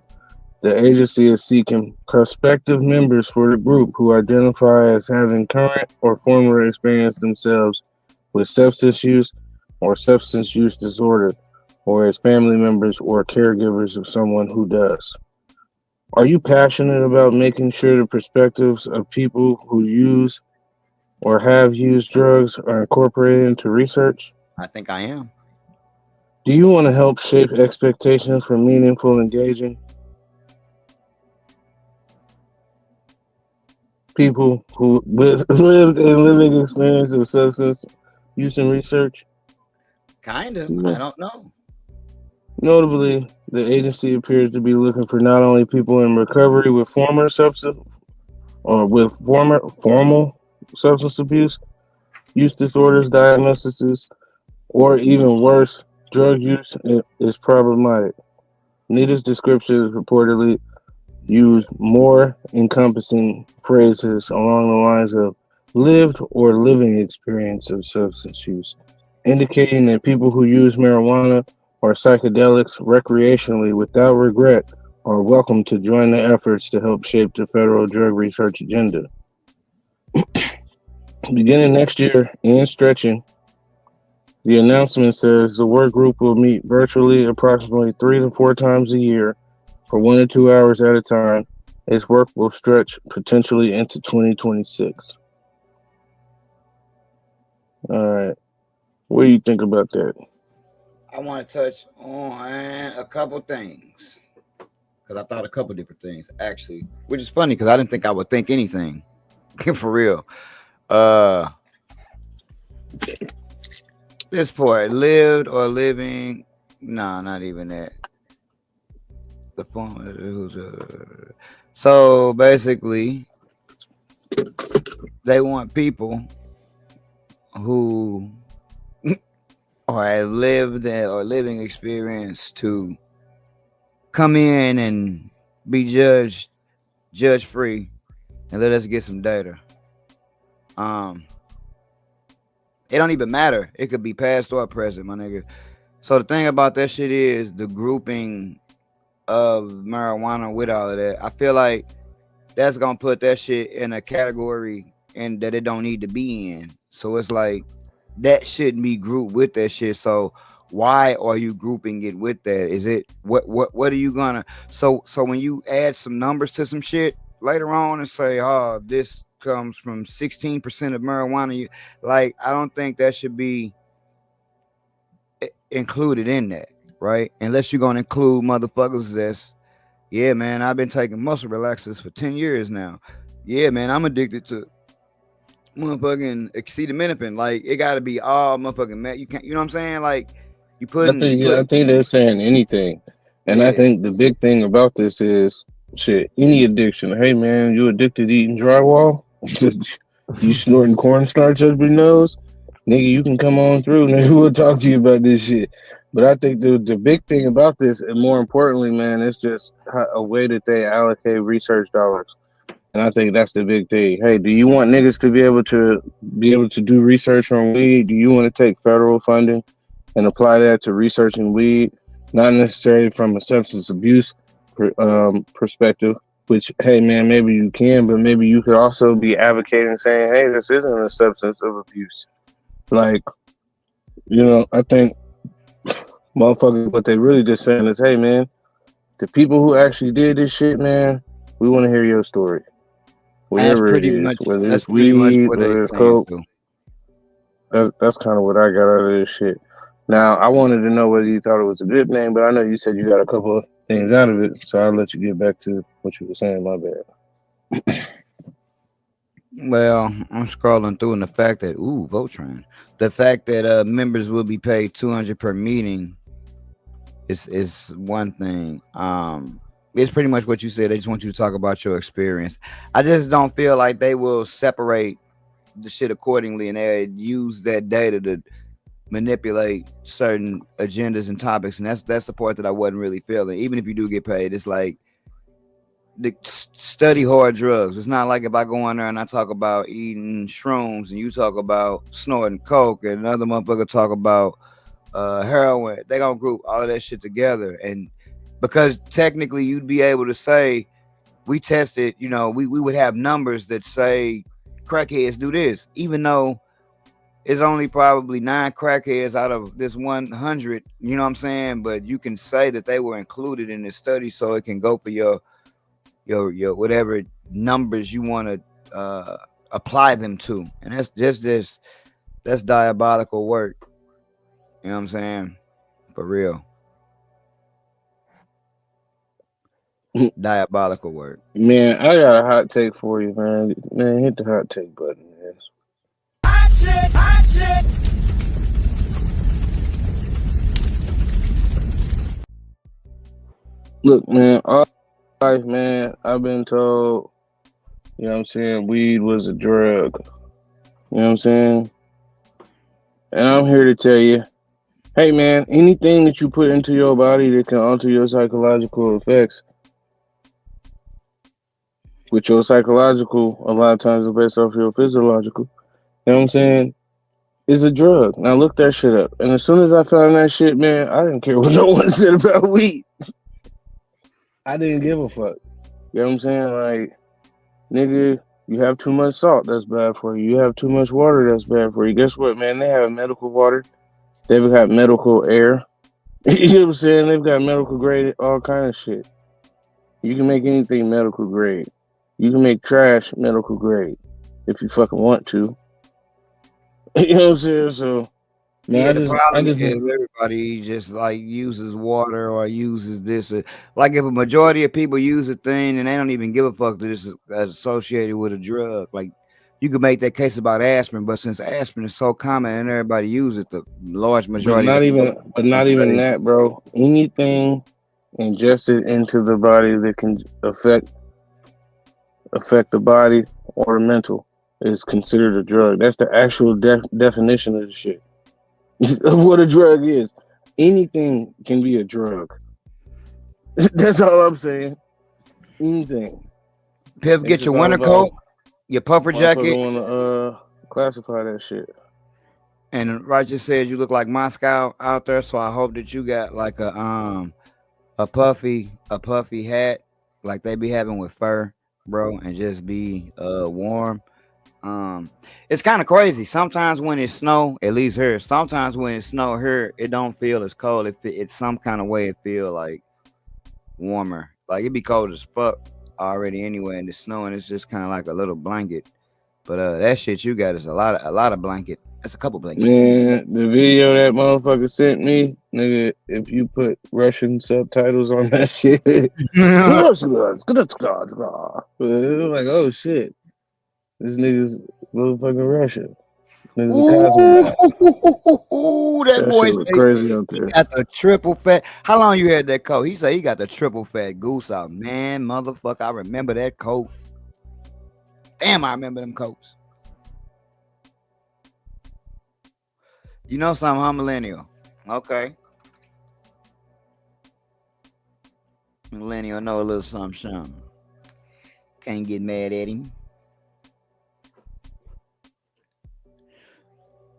The agency is seeking prospective members for the group who identify as having current or former experience themselves with substance use or substance use disorder, or as family members or caregivers of someone who does. Are you passionate about making sure the perspectives of people who use or have used drugs are incorporated into research? I think I am. Do you want to help shape expectations for meaningful engaging people who lived and living experience of substance use and research? Kind of. I No. don't know. Notably, the agency appears to be looking for not only people in recovery with former substance or with formal substance abuse, use disorders, diagnoses, or even worse, drug use is problematic. Nita's description is reportedly use more encompassing phrases along the lines of lived or living experience of substance use, indicating that people who use marijuana or psychedelics recreationally without regret are welcome to join the efforts to help shape the federal drug research agenda. Beginning next year and stretching, the announcement says the work group will meet virtually approximately 3 to 4 times a year for 1 to 2 hours at a time. Its work will stretch potentially into 2026. All right. What do you think about that? I want to touch on a couple things because I thought a couple different things actually, which is funny because I didn't think I would think anything for real. Uh, this part lived or living. Nah, not even that. The phone. So basically, they want people who or have lived or living experience to come in and be judge free, and let us get some data. Um, it don't even matter. It could be past or present, my nigga. So the thing about that shit is the grouping of marijuana with all of that. I feel like that's gonna put that shit in a category and that it don't need to be in. So it's like that shouldn't be grouped with that shit. So why are you grouping it with that? Is it what are you gonna so when you add some numbers to some shit later on and say, oh, this comes from 16% of marijuana, like I don't think that should be included in that, right? Unless you're gonna include motherfuckers that's yeah, man, I've been taking muscle relaxers for 10 years now. Yeah, man, I'm addicted to motherfucking acetaminophen. Like it gotta be all motherfucking man. You can't, you know what I'm saying? Like I think they're saying anything. And I yeah. think the big thing about this is shit, any addiction. Hey man, you addicted to eating drywall? You snorting cornstarch up your nose? Nigga, you can come on through, nigga. We'll talk to you about this shit. But I think the big thing about this, and more importantly, man, it's just a way that they allocate research dollars. And I think that's the big thing. Hey, do you want niggas to be able to do research on weed? Do you want to take federal funding and apply that to researching weed, not necessarily from a substance abuse perspective, Which, hey man, maybe you can, but maybe you could also be advocating saying, hey, this isn't a substance of abuse. Like, I think motherfuckers, what they really just saying is, hey man, the people who actually did this shit, man, we want to hear your story. Whatever it is, whether that's it's pretty much weed, what they whether it's saying coke, too. that's kind of what I got out of this shit. Now, I wanted to know whether you thought it was a good thing, but I know you said you got a couple of things out of it, so I'll let you get back to what you were saying. My bad. Well, I'm scrolling through, and the fact that Voltron, the fact that members will be paid $200 per meeting is one thing. It's pretty much what you said. They just want you to talk about your experience. I just don't feel like they will separate the shit accordingly, and they use that data to manipulate certain agendas and topics, and that's the part that I wasn't really feeling. Even if you do get paid, it's like study hard drugs. It's not like if I go on there and I talk about eating shrooms and you talk about snorting coke and another motherfucker talk about heroin. They gonna group all of that shit together, and because technically you'd be able to say we tested, we would have numbers that say crackheads do this, even though it's only probably 9 crackheads out of this 100. You know what I'm saying? But you can say that they were included in this study, so it can go for your whatever numbers you want to apply them to, and that's diabolical work. You know what I'm saying? For real. Diabolical work. Man, I got a hot take for you, man. Man, hit the hot take button, man. Look, man, all life, man, I've been told, weed was a drug. You know what I'm saying? And I'm here to tell you, hey, man, anything that you put into your body that can alter your psychological effects, which your psychological, a lot of times is based off your physiological, you know what I'm saying, is a drug. Now look that shit up. And as soon as I found that shit, man, I didn't care what no one said about weed. I didn't give a fuck. You know what I'm saying? Like, nigga, you have too much salt, that's bad for you. You have too much water, that's bad for you. Guess what, man? They have medical water. They've got medical air. You know what I'm saying? They've got medical grade, all kind of shit. You can make anything medical grade. You can make trash medical grade if you fucking want to. You know what I'm saying? So, man, The problem is everybody just like uses water or uses this. Like if a majority of people use a thing and they don't even give a fuck that this is associated with a drug, like you could make that case about aspirin, but since aspirin is so common and everybody uses it, the large majority. But not even that, bro. Anything ingested into the body that can affect the body or the mental is considered a drug. That's the actual definition of the shit. Of what a drug is. Anything can be a drug. That's all I'm saying. Anything. Pip, get your winter coat, your puffer jacket. Want to classify that shit. And Roger says you look like Moscow out there, so I hope that you got like a puffy hat like they be having with fur, bro, and just be warm. It's kind of crazy. Sometimes when it snow, at least here, sometimes when it snow here, it don't feel as cold. It's some kind of way it feel like warmer. Like it be cold as fuck already anyway, and it's snowing. It's just kind of like a little blanket. But that shit you got is a lot of blanket. That's a couple blankets. Man, the video that motherfucker sent me, nigga, if you put Russian subtitles on that shit, it was like, oh shit. This nigga's motherfucking Russian. Ooh, that boy said crazy out there. He got the triple fat. How long you had that coat? He said he got the triple fat goose out. Man, motherfucker, I remember that coat. Damn, I remember them coats. You know something, I'm millennial. Okay. Millennial know a little something. Can't get mad at him.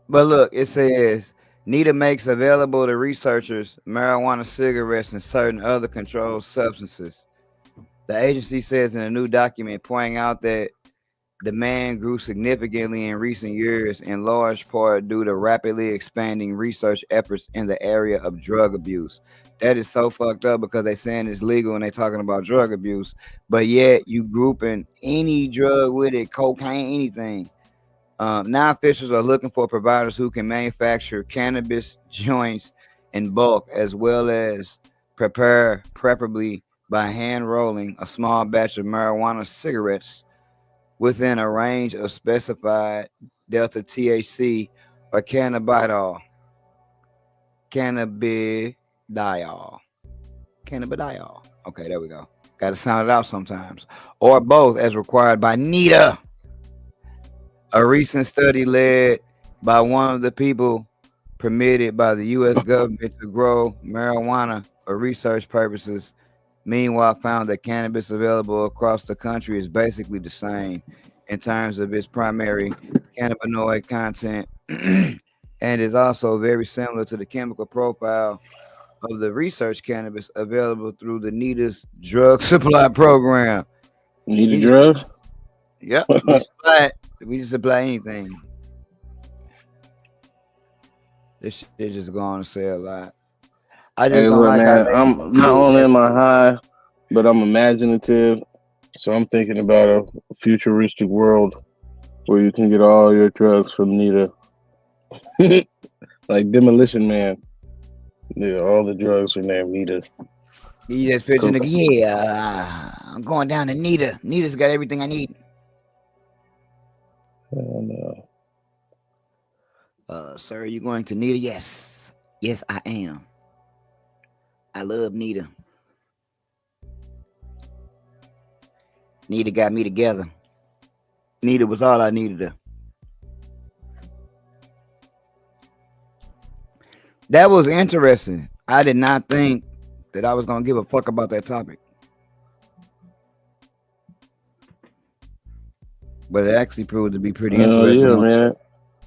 But look, it says NIDA makes available to researchers marijuana, cigarettes, and certain other controlled substances. The agency says in a new document pointing out that demand grew significantly in recent years, in large part due to rapidly expanding research efforts in the area of drug abuse. That is so fucked up because they saying it's legal and they talking about drug abuse, but yet you grouping any drug with it, cocaine, anything. Now officials are looking for providers who can manufacture cannabis joints in bulk, as well as prepare, preferably by hand rolling, a small batch of marijuana cigarettes within a range of specified delta THC or cannabidiol. Cannabidiol. Okay, there we go. Got to sound it out sometimes. Or both, as required by NITA. A recent study led by one of the people permitted by the U.S. government to grow marijuana for research purposes, meanwhile, found that cannabis available across the country is basically the same in terms of its primary cannabinoid content and is also very similar to the chemical profile of the research cannabis available through the NITA's drug supply program. Need a drug? Yep, we just supply anything. This shit just going to sell a lot. I just Hey, don't look, like man, how I'm not only am I high, but I'm imaginative. So I'm thinking about a futuristic world where you can get all your drugs from NITA. Like Demolition Man. Yeah, all the drugs are named NITA. you just picture nigga, yeah, I'm going down to NITA. NITA's got everything I need. Sir, are you going to NITA? Yes. Yes, I am. I love NITA. NITA got me together. NITA was all I needed to. That was interesting. I did not think that I was going to give a fuck about that topic. But it actually proved to be pretty interesting. Yeah, man.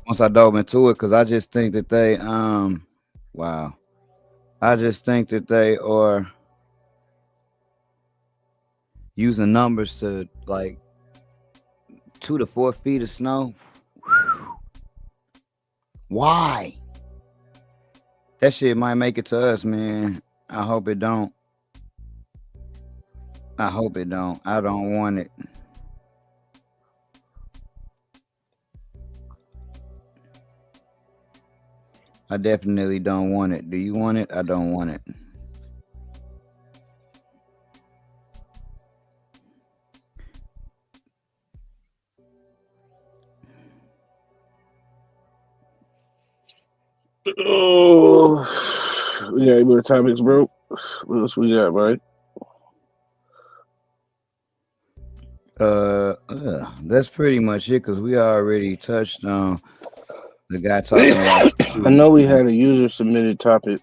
Once I dove into it, because I just think that they, wow. I just think that they are using numbers to like 2 to 4 feet of snow. Why? That shit might make it to us, man. I hope it don't. I hope it don't. I don't want it. I definitely don't want it. Do you want it? I don't want it. Oh, we got any more topics, bro? What else we got, right? That's pretty much it because we already touched on the guy talking about. I know we had a user submitted topic.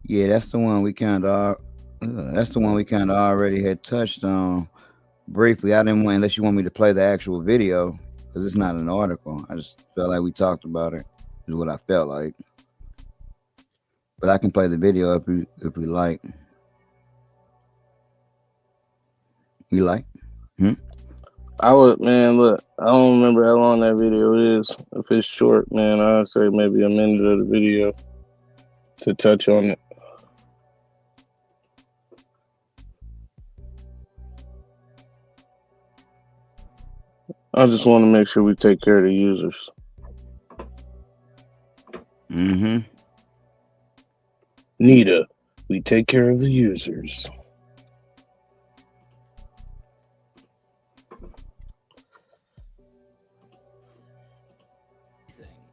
Yeah, that's the one we kind of. That's the one we kind of already had touched on briefly. I didn't want unless you want me to play the actual video because it's not an article. I just felt like we talked about it. Is what I felt like. But I can play the video if we like. You like? I would, man. Look, I don't remember how long that video is. If it's short, man, I'd say maybe a minute of the video to touch on it. I just want to make sure we take care of the users. NITA, we take care of the users.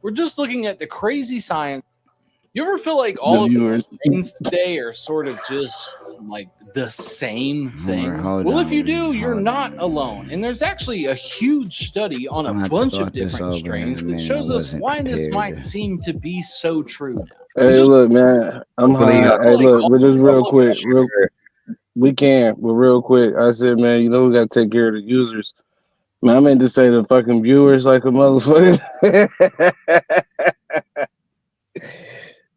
We're just looking at the crazy science. You ever feel like all of the things today are sort of just like the same thing? Well, if you do, you're not alone. And there's actually a huge study on a bunch of different strains that shows us why this might seem to be so true now. Hey, look, man, I'm high. Hey, look, we're just real quick. We can, but real quick. I said, man, you know, we got to take care of the users. Man, I meant to say the fucking viewers like a motherfucker.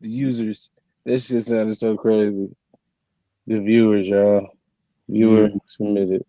The users. This shit sounded so crazy. The viewers, y'all. Viewer submitted.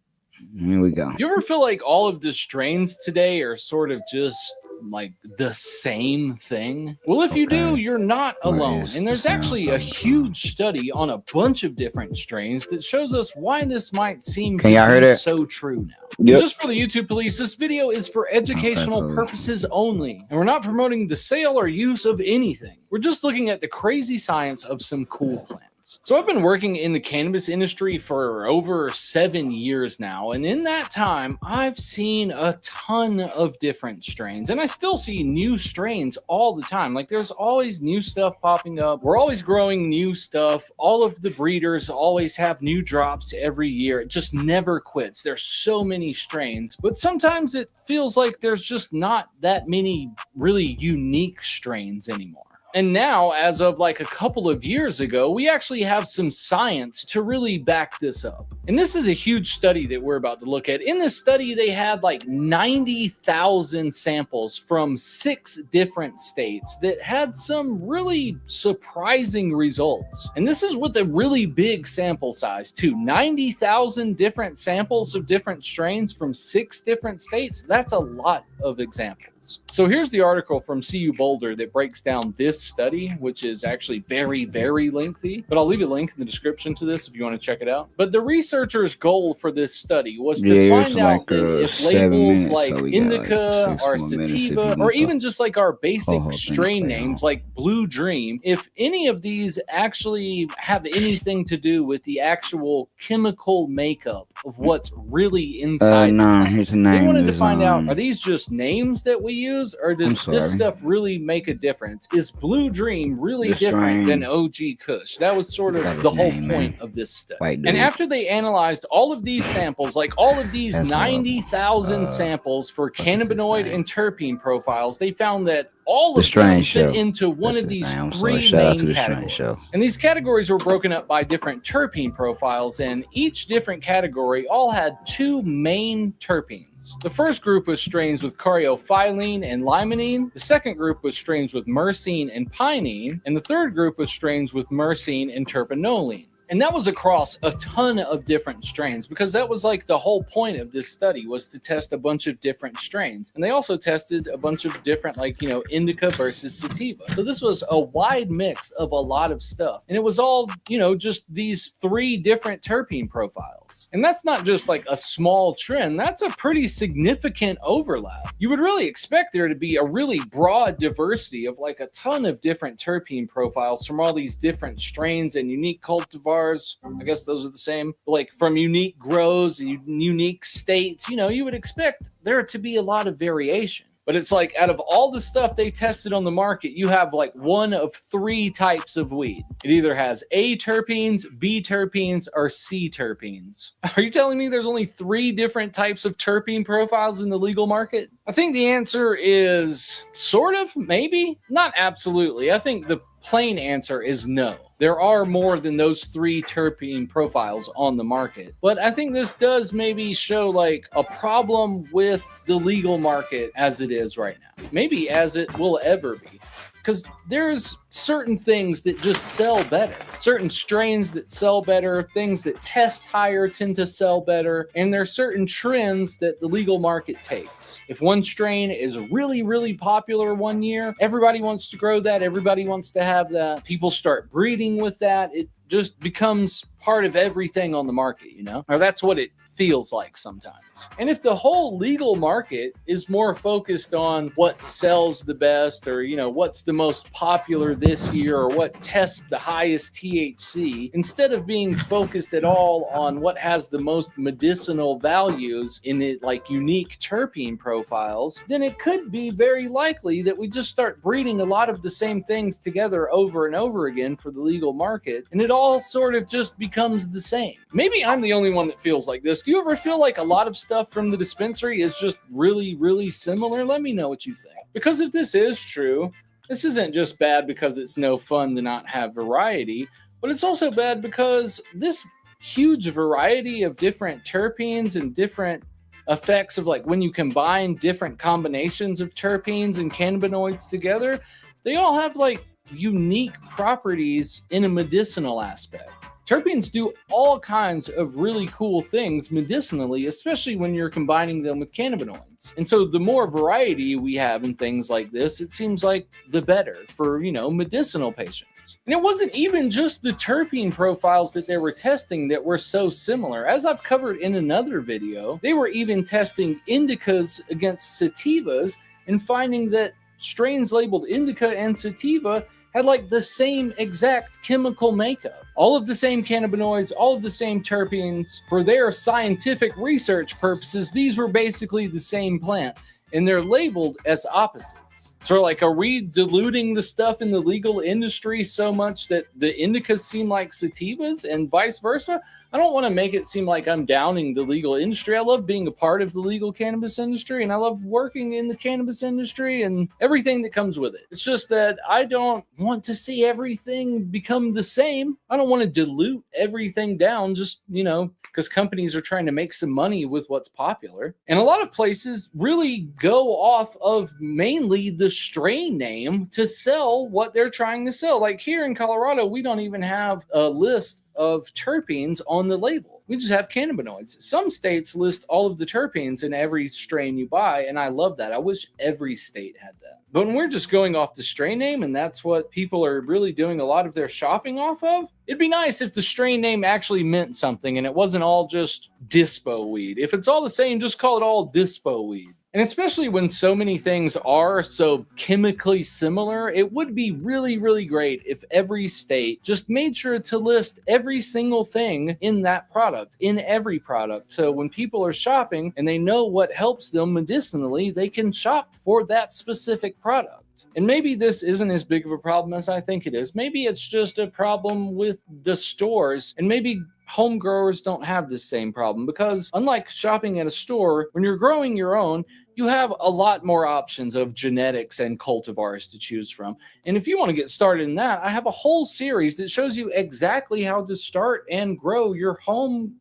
Here we go. You ever feel like all of the strains today are sort of just like the same thing? Well, if you do, you're not alone. And there's actually a huge study on a bunch of different strains that shows us why this might seem Can y'all hear that? so true now. Yep. Just for the YouTube police, this video is for educational purposes only. And we're not promoting the sale or use of anything. We're just looking at the crazy science of some cool plants. So I've been working in the cannabis industry for over 7 years now. And in that time, I've seen a ton of different strains. And I still see new strains all the time. Like there's always new stuff popping up. We're always growing new stuff. All of the breeders always have new drops every year. It just never quits. There's so many strains. But sometimes it feels like there's just not that many really unique strains anymore. And now, as of like a couple of years ago, we actually have some science to really back this up. And this is a huge study that we're about to look at. In this study, they had like 90,000 samples from 6 different states that had some really surprising results. And this is with a really big sample size too. 90,000 different samples of different strains from 6 different states. That's a lot of examples. So here's the article from CU Boulder that breaks down this study, which is actually very, very lengthy, but I'll leave a link in the description to this if you want to check it out. But the researchers' goal for this study was to find out that if labels like indica or sativa, or even just like our basic strain names like Blue Dream, if any of these actually have anything to do with the actual chemical makeup of what's really inside. Here's the name. They wanted to find out, are these just names that we use, or does this stuff really make a difference? Is Blue Dream really different than OG Kush? That was sort of the whole point of this study. And after they analyzed all of these samples, like all of these 90,000 samples for cannabinoid and terpene profiles, they found that all of them fit into one of these 3 main categories. And these categories were broken up by different terpene profiles, and each different category all had 2 main terpenes. The first group was strains with caryophyllene and limonene. The second group was strains with myrcene and pinene. And the third group was strains with myrcene and terpinolene. And that was across a ton of different strains, because that was like the whole point of this study, was to test a bunch of different strains. And they also tested a bunch of different, like, you know, indica versus sativa. So this was a wide mix of a lot of stuff. And it was all, you know, just these 3 different terpene profiles. And that's not just like a small trend. That's a pretty significant overlap. You would really expect there to be a really broad diversity of like a ton of different terpene profiles from all these different strains and unique cultivars. I guess those are the same, like from unique grows, unique states. You know, you would expect there to be a lot of variation. But it's like out of all the stuff they tested on the market, you have like one of 3 types of weed. It either has A terpenes, B terpenes, or C terpenes. Are you telling me there's only 3 different types of terpene profiles in the legal market? I think the answer is sort of, maybe, not absolutely. I think the plain answer is no. There are more than those 3 terpene profiles on the market. But I think this does maybe show like a problem with the legal market as it is right now. Maybe as it will ever be. Because there's certain things that just sell better. Certain strains that sell better, things that test higher tend to sell better, and there's certain trends that the legal market takes. If one strain is really, really popular one year, everybody wants to grow that, everybody wants to have that. People start breeding with that. It just becomes part of everything on the market, you know? Or that's what it feels like sometimes. And if the whole legal market is more focused on what sells the best, or, you know, what's the most popular this year, or what tests the highest THC, instead of being focused at all on what has the most medicinal values in it, like unique terpene profiles, then it could be very likely that we just start breeding a lot of the same things together over and over again for the legal market, and it all sort of just becomes the same. Maybe I'm the only one that feels like this. Do you ever feel like a lot of stuff from the dispensary is just really, really similar? Let me know what you think. Because if this is true, this isn't just bad because it's no fun to not have variety, but it's also bad because this huge variety of different terpenes and different effects of like when you combine different combinations of terpenes and cannabinoids together, they all have like unique properties in a medicinal aspect. Terpenes do all kinds of really cool things medicinally, especially when you're combining them with cannabinoids. And so the more variety we have in things like this, it seems like the better for, medicinal patients. And it wasn't even just the terpene profiles that they were testing that were so similar. As I've covered in another video, they were even testing indicas against sativas and finding that strains labeled indica and sativa had like the same exact chemical makeup. All of the same cannabinoids, all of the same terpenes. For their scientific research purposes, these were basically the same plant, and they're labeled as opposites. So like, are we diluting the stuff in the legal industry so much that the indicas seem like sativas and vice versa? I don't want to make it seem like I'm downing the legal industry. I love being a part of the legal cannabis industry, and I love working in the cannabis industry and everything that comes with it. It's just that I don't want to see everything become the same. I don't want to dilute everything down just, because companies are trying to make some money with what's popular. And a lot of places really go off of mainly the strain name to sell what they're trying to sell. Like here in Colorado, we don't even have a list of terpenes on the label. We just have cannabinoids. Some states list all of the terpenes in every strain you buy, and I love that. I wish every state had that. But when we're just going off the strain name, and that's what people are really doing a lot of their shopping off of, it'd be nice if the strain name actually meant something and it wasn't all just dispo weed. If it's all the same, just call it all dispo weed. And especially when so many things are so chemically similar, it would be really, really great if every state just made sure to list every single thing in that product, in every product. So when people are shopping and they know what helps them medicinally, they can shop for that specific product. And maybe this isn't as big of a problem as I think it is. Maybe it's just a problem with the stores, and maybe home growers don't have this same problem, because unlike shopping at a store, when you're growing your own, you have a lot more options of genetics and cultivars to choose from. And if you want to get started in that, I have a whole series that shows you exactly how to start and grow your own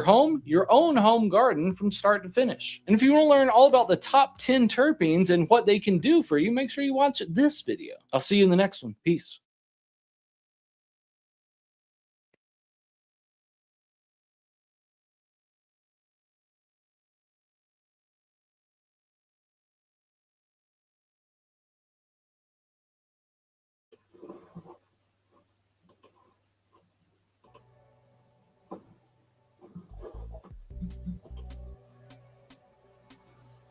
home garden from start to finish. And if you want to learn all about the top 10 terpenes and what they can do for you, make sure you watch this video. I'll see you in the next one. Peace.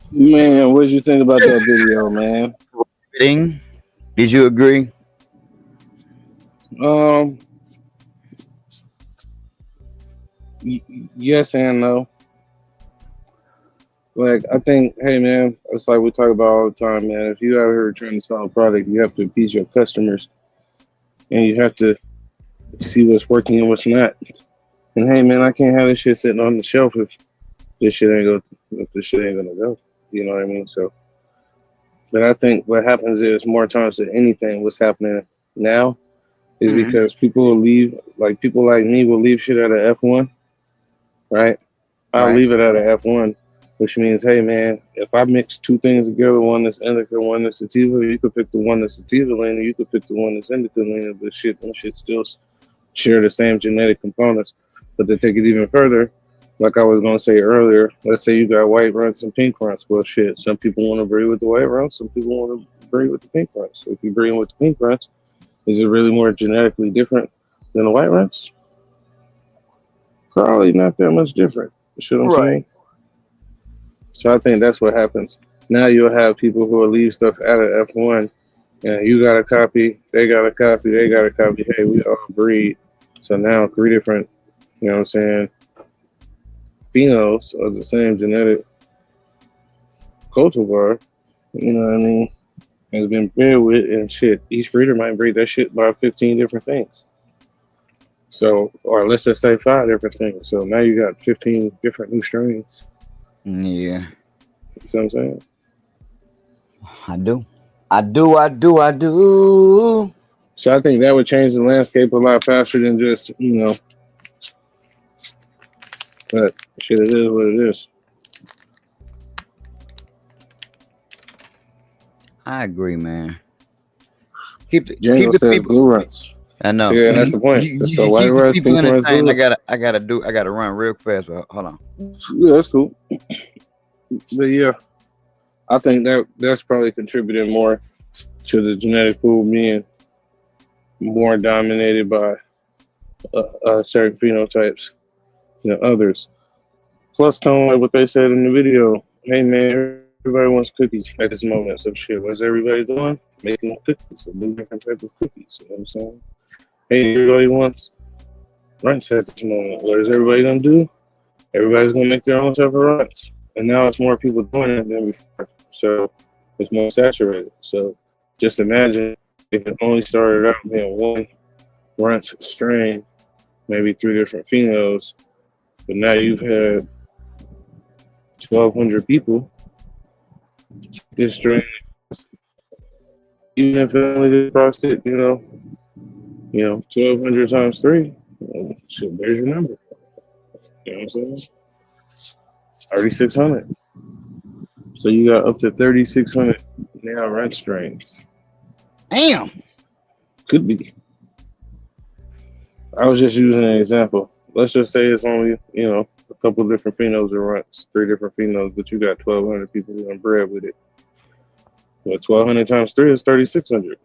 Man, what did you think about that video, man? Did you agree? Yes and no. Like, I think, hey, man, it's like we talk about all the time, man. If you out here trying to sell a product, you have to appease your customers, and you have to see what's working and what's not. And hey, man, I can't have this shit sitting on the shelf if this shit ain't gonna go. You know what I mean? So, but I think what happens is, more times than anything, what's happening now is because people will leave, like people like me will leave shit at a F1, right? I'll leave it at a F1, which means, hey, man, if I mix two things together, one that's indica, one that's sativa, you could pick the one that's sativa lean, or you could pick the one that's indica lean, but them shit still share the same genetic components. But to take it even further, like I was going to say earlier, let's say you got white runts and pink runts. Well, shit, some people want to breed with the white runts, some people want to breed with the pink runts. So if you breed with the pink runts, is it really more genetically different than the white runts? Probably not that much different. You see what I'm saying? So I think that's what happens. Now you'll have people who will leave stuff out of F1, and you got a copy, they got a copy, they got a copy. Hey, we all breed. So now 3 different, you know what I'm saying, phenols of the same genetic cultivar, you know what I mean, has been bred with, and shit, each breeder might breed that shit by 15 different things. So, or let's just say 5 different things. So now you got 15 different new strains. Yeah. You see what I'm saying? I do. So I think that would change the landscape a lot faster than just, but shit, it is what it is. I agree, man. Keep the says people. blue runts. I know. Yeah, that's the point. So why keep people pink runs entertained. good? I gotta run real fast. But hold on. Yeah, that's cool. But yeah, I think that's probably contributing more to the genetic pool being more dominated by certain phenotypes than others. Plus, kind of like what they said in the video. Hey man, everybody wants cookies at this moment. So shit, what's everybody doing? Making cookies, a new different type of cookies. You know what I'm saying? Hey, everybody wants runts at this moment. What is everybody gonna do? Everybody's gonna make their own type of runts. And now it's more people doing it than before. So it's more saturated. So just imagine if it only started out being one runt strain, maybe 3 different phenols, but now you've had 1,200 people. This strain, even if it only did across it, 1,200 times 3, shit, there's your number. You know what I'm saying? 3,600. So you got up to 3,600 now runt strains. Damn. Could be. I was just using an example. Let's just say it's only, a couple of different phenols and runts, 3 different phenols, but you got 1,200 people doing bread with it. Well, 1,200 times 3 is 3,600.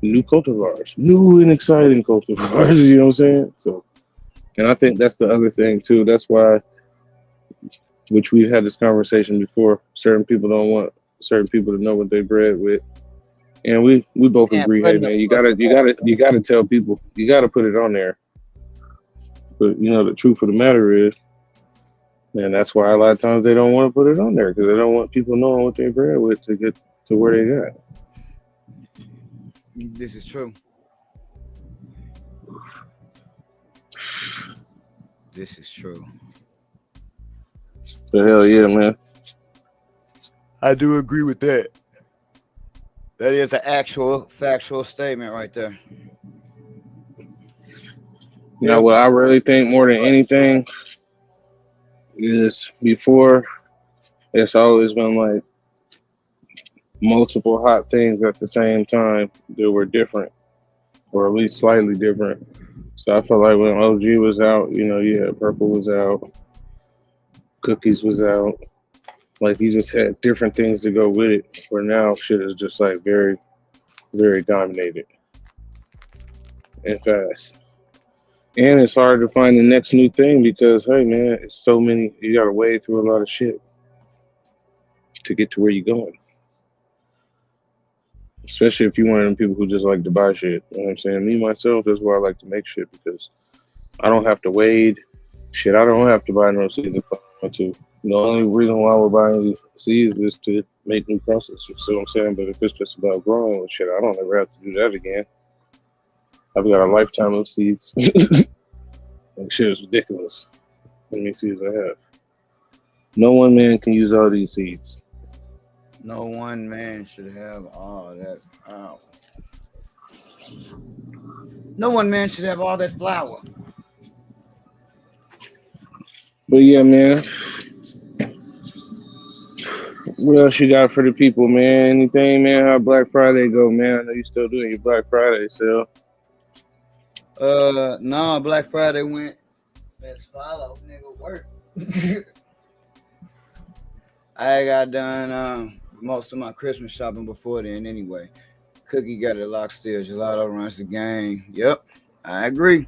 New cultivars, new and exciting cultivars, you know what I'm saying? So, and I think that's the other thing too. That's why, which we've had this conversation before, certain people don't want certain people to know what they bred with. And we both agree, hey man, you gotta tell people, you gotta put it on there. But the truth of the matter is, and that's why a lot of times they don't want to put it on there, because they don't want people knowing what they bred with to get to where they got. This is true. This is true. The hell yeah, man. I do agree with that. That is an actual factual statement right there. Now, what I really think more than anything is before, it's always been like multiple hot things at the same time that were different, or at least slightly different. So I feel like when OG was out, Purple was out, Cookies was out. Like he just had different things to go with it. Where now shit is just like very, very dominated and fast. And it's hard to find the next new thing because, hey man, it's so many. You got to wade through a lot of shit to get to where you're going. Especially if you're one of them people who just like to buy shit. You know what I'm saying? Me, myself, that's why I like to make shit, because I don't have to wade. Shit, I don't have to buy no seeds if I want to. The only reason why we're buying seeds is to make new crosses. You see what I'm saying? But if it's just about growing shit, I don't ever have to do that again. I've got a lifetime of seeds. Like shit is ridiculous. How many seeds I have? No one man can use all these seeds. No one man should have all that power. No one man should have all that flour. But yeah, man. What else you got for the people, man? Anything, man? How Black Friday go, man? I know you still doing your Black Friday sale. No, Black Friday went as follow, nigga, work. I got done most of my Christmas shopping before then anyway. Cookie got it locked still. Gelato runs the game. Yep, I agree.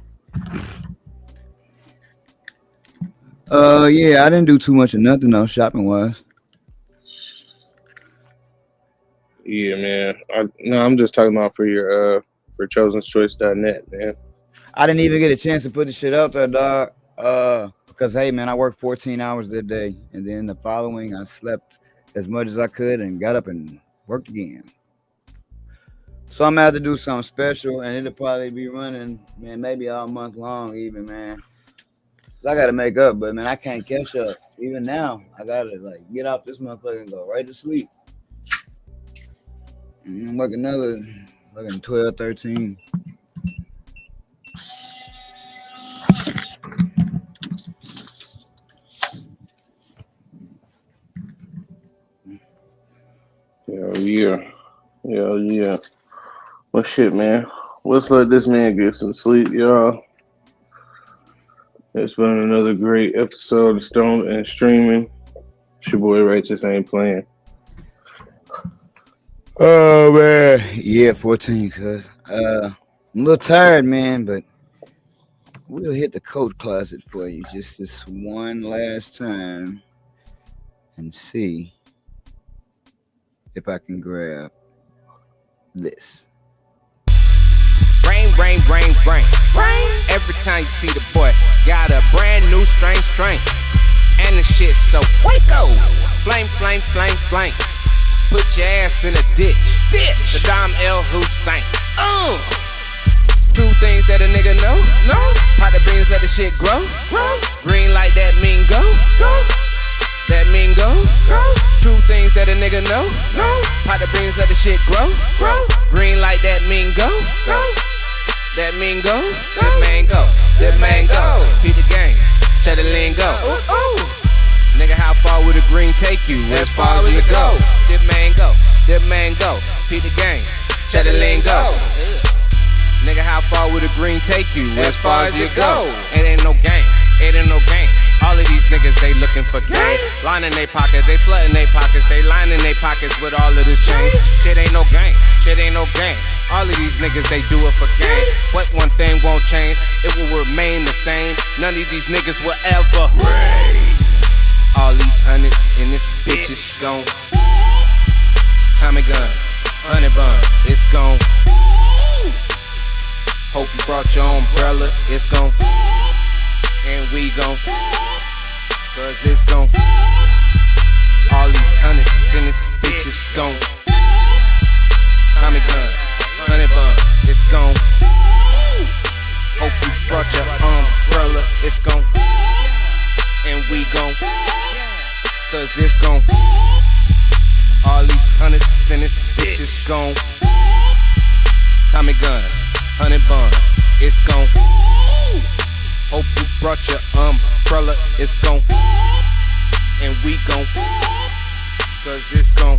Yeah, I didn't do too much of nothing though, shopping wise. Yeah, man. I'm just talking about for your for chosenschoice.net, man. I didn't even get a chance to put the shit out there, dog. Because hey, man, I worked 14 hours that day, and then the following, I slept as much as I could and got up and worked again. So I'm gonna have to do something special, and it'll probably be running, man, maybe all month long, even, man. So I gotta make up, but man, I can't catch up. Even now, I gotta like get off this motherfucker and go right to sleep. Like another, like 12, 13. Yeah. Well, shit, man. Let's let this man get some sleep, y'all. It's been another great episode of Stone and Streaming. It's your boy Righteous Ain't Playing. Oh man, yeah, 14. Cause I'm a little tired, man, but we'll hit the coat closet for you just this one last time and see if I can grab this. Rain, rain, rain, rain, rain. Every time you see the boy, got a brand new strength. And the shit so Waco. Flame, flame, flame, flame. Put your ass in a ditch. Saddam El Hussein. Two things that a nigga know. Pot the beans, let the shit grow. Green light, that mean go. That mean go. Two things that a nigga know. Pot the beans, let the shit grow. Green light, that mean go. That mean go. That man go. That man go. Beat the game. Check the lingo. Nigga, how far would the green take you? As far as you go. That man go. That man go. Beat the game. Check the lingo. Nigga, how far would the green take you? As far as you go. It ain't no game. It ain't no game. All of these niggas, they looking for game. Lining they pockets, they flooding they pockets, they lining they pockets with all of this change. Shit ain't no game. Shit ain't no game. All of these niggas, they do it for game. What one thing won't change, it will remain the same. None of these niggas will ever reign. All these hundreds in this bitch is gone. Tommy gun, honey bun, it's gone. Hope you brought your umbrella, it's gone. And we gon' cause it's gone. All these hundreds in this bitch is gone. Tommy gun, honey bun, it's gone. Hope you brought your umbrella, it's gone. And we gon' cause it's gone. All these hundreds in this bitch is gone. Tommy gun, honey bun, it's gone. Hope you brought your umbrella, it's gone. And we gon' cause it's gone.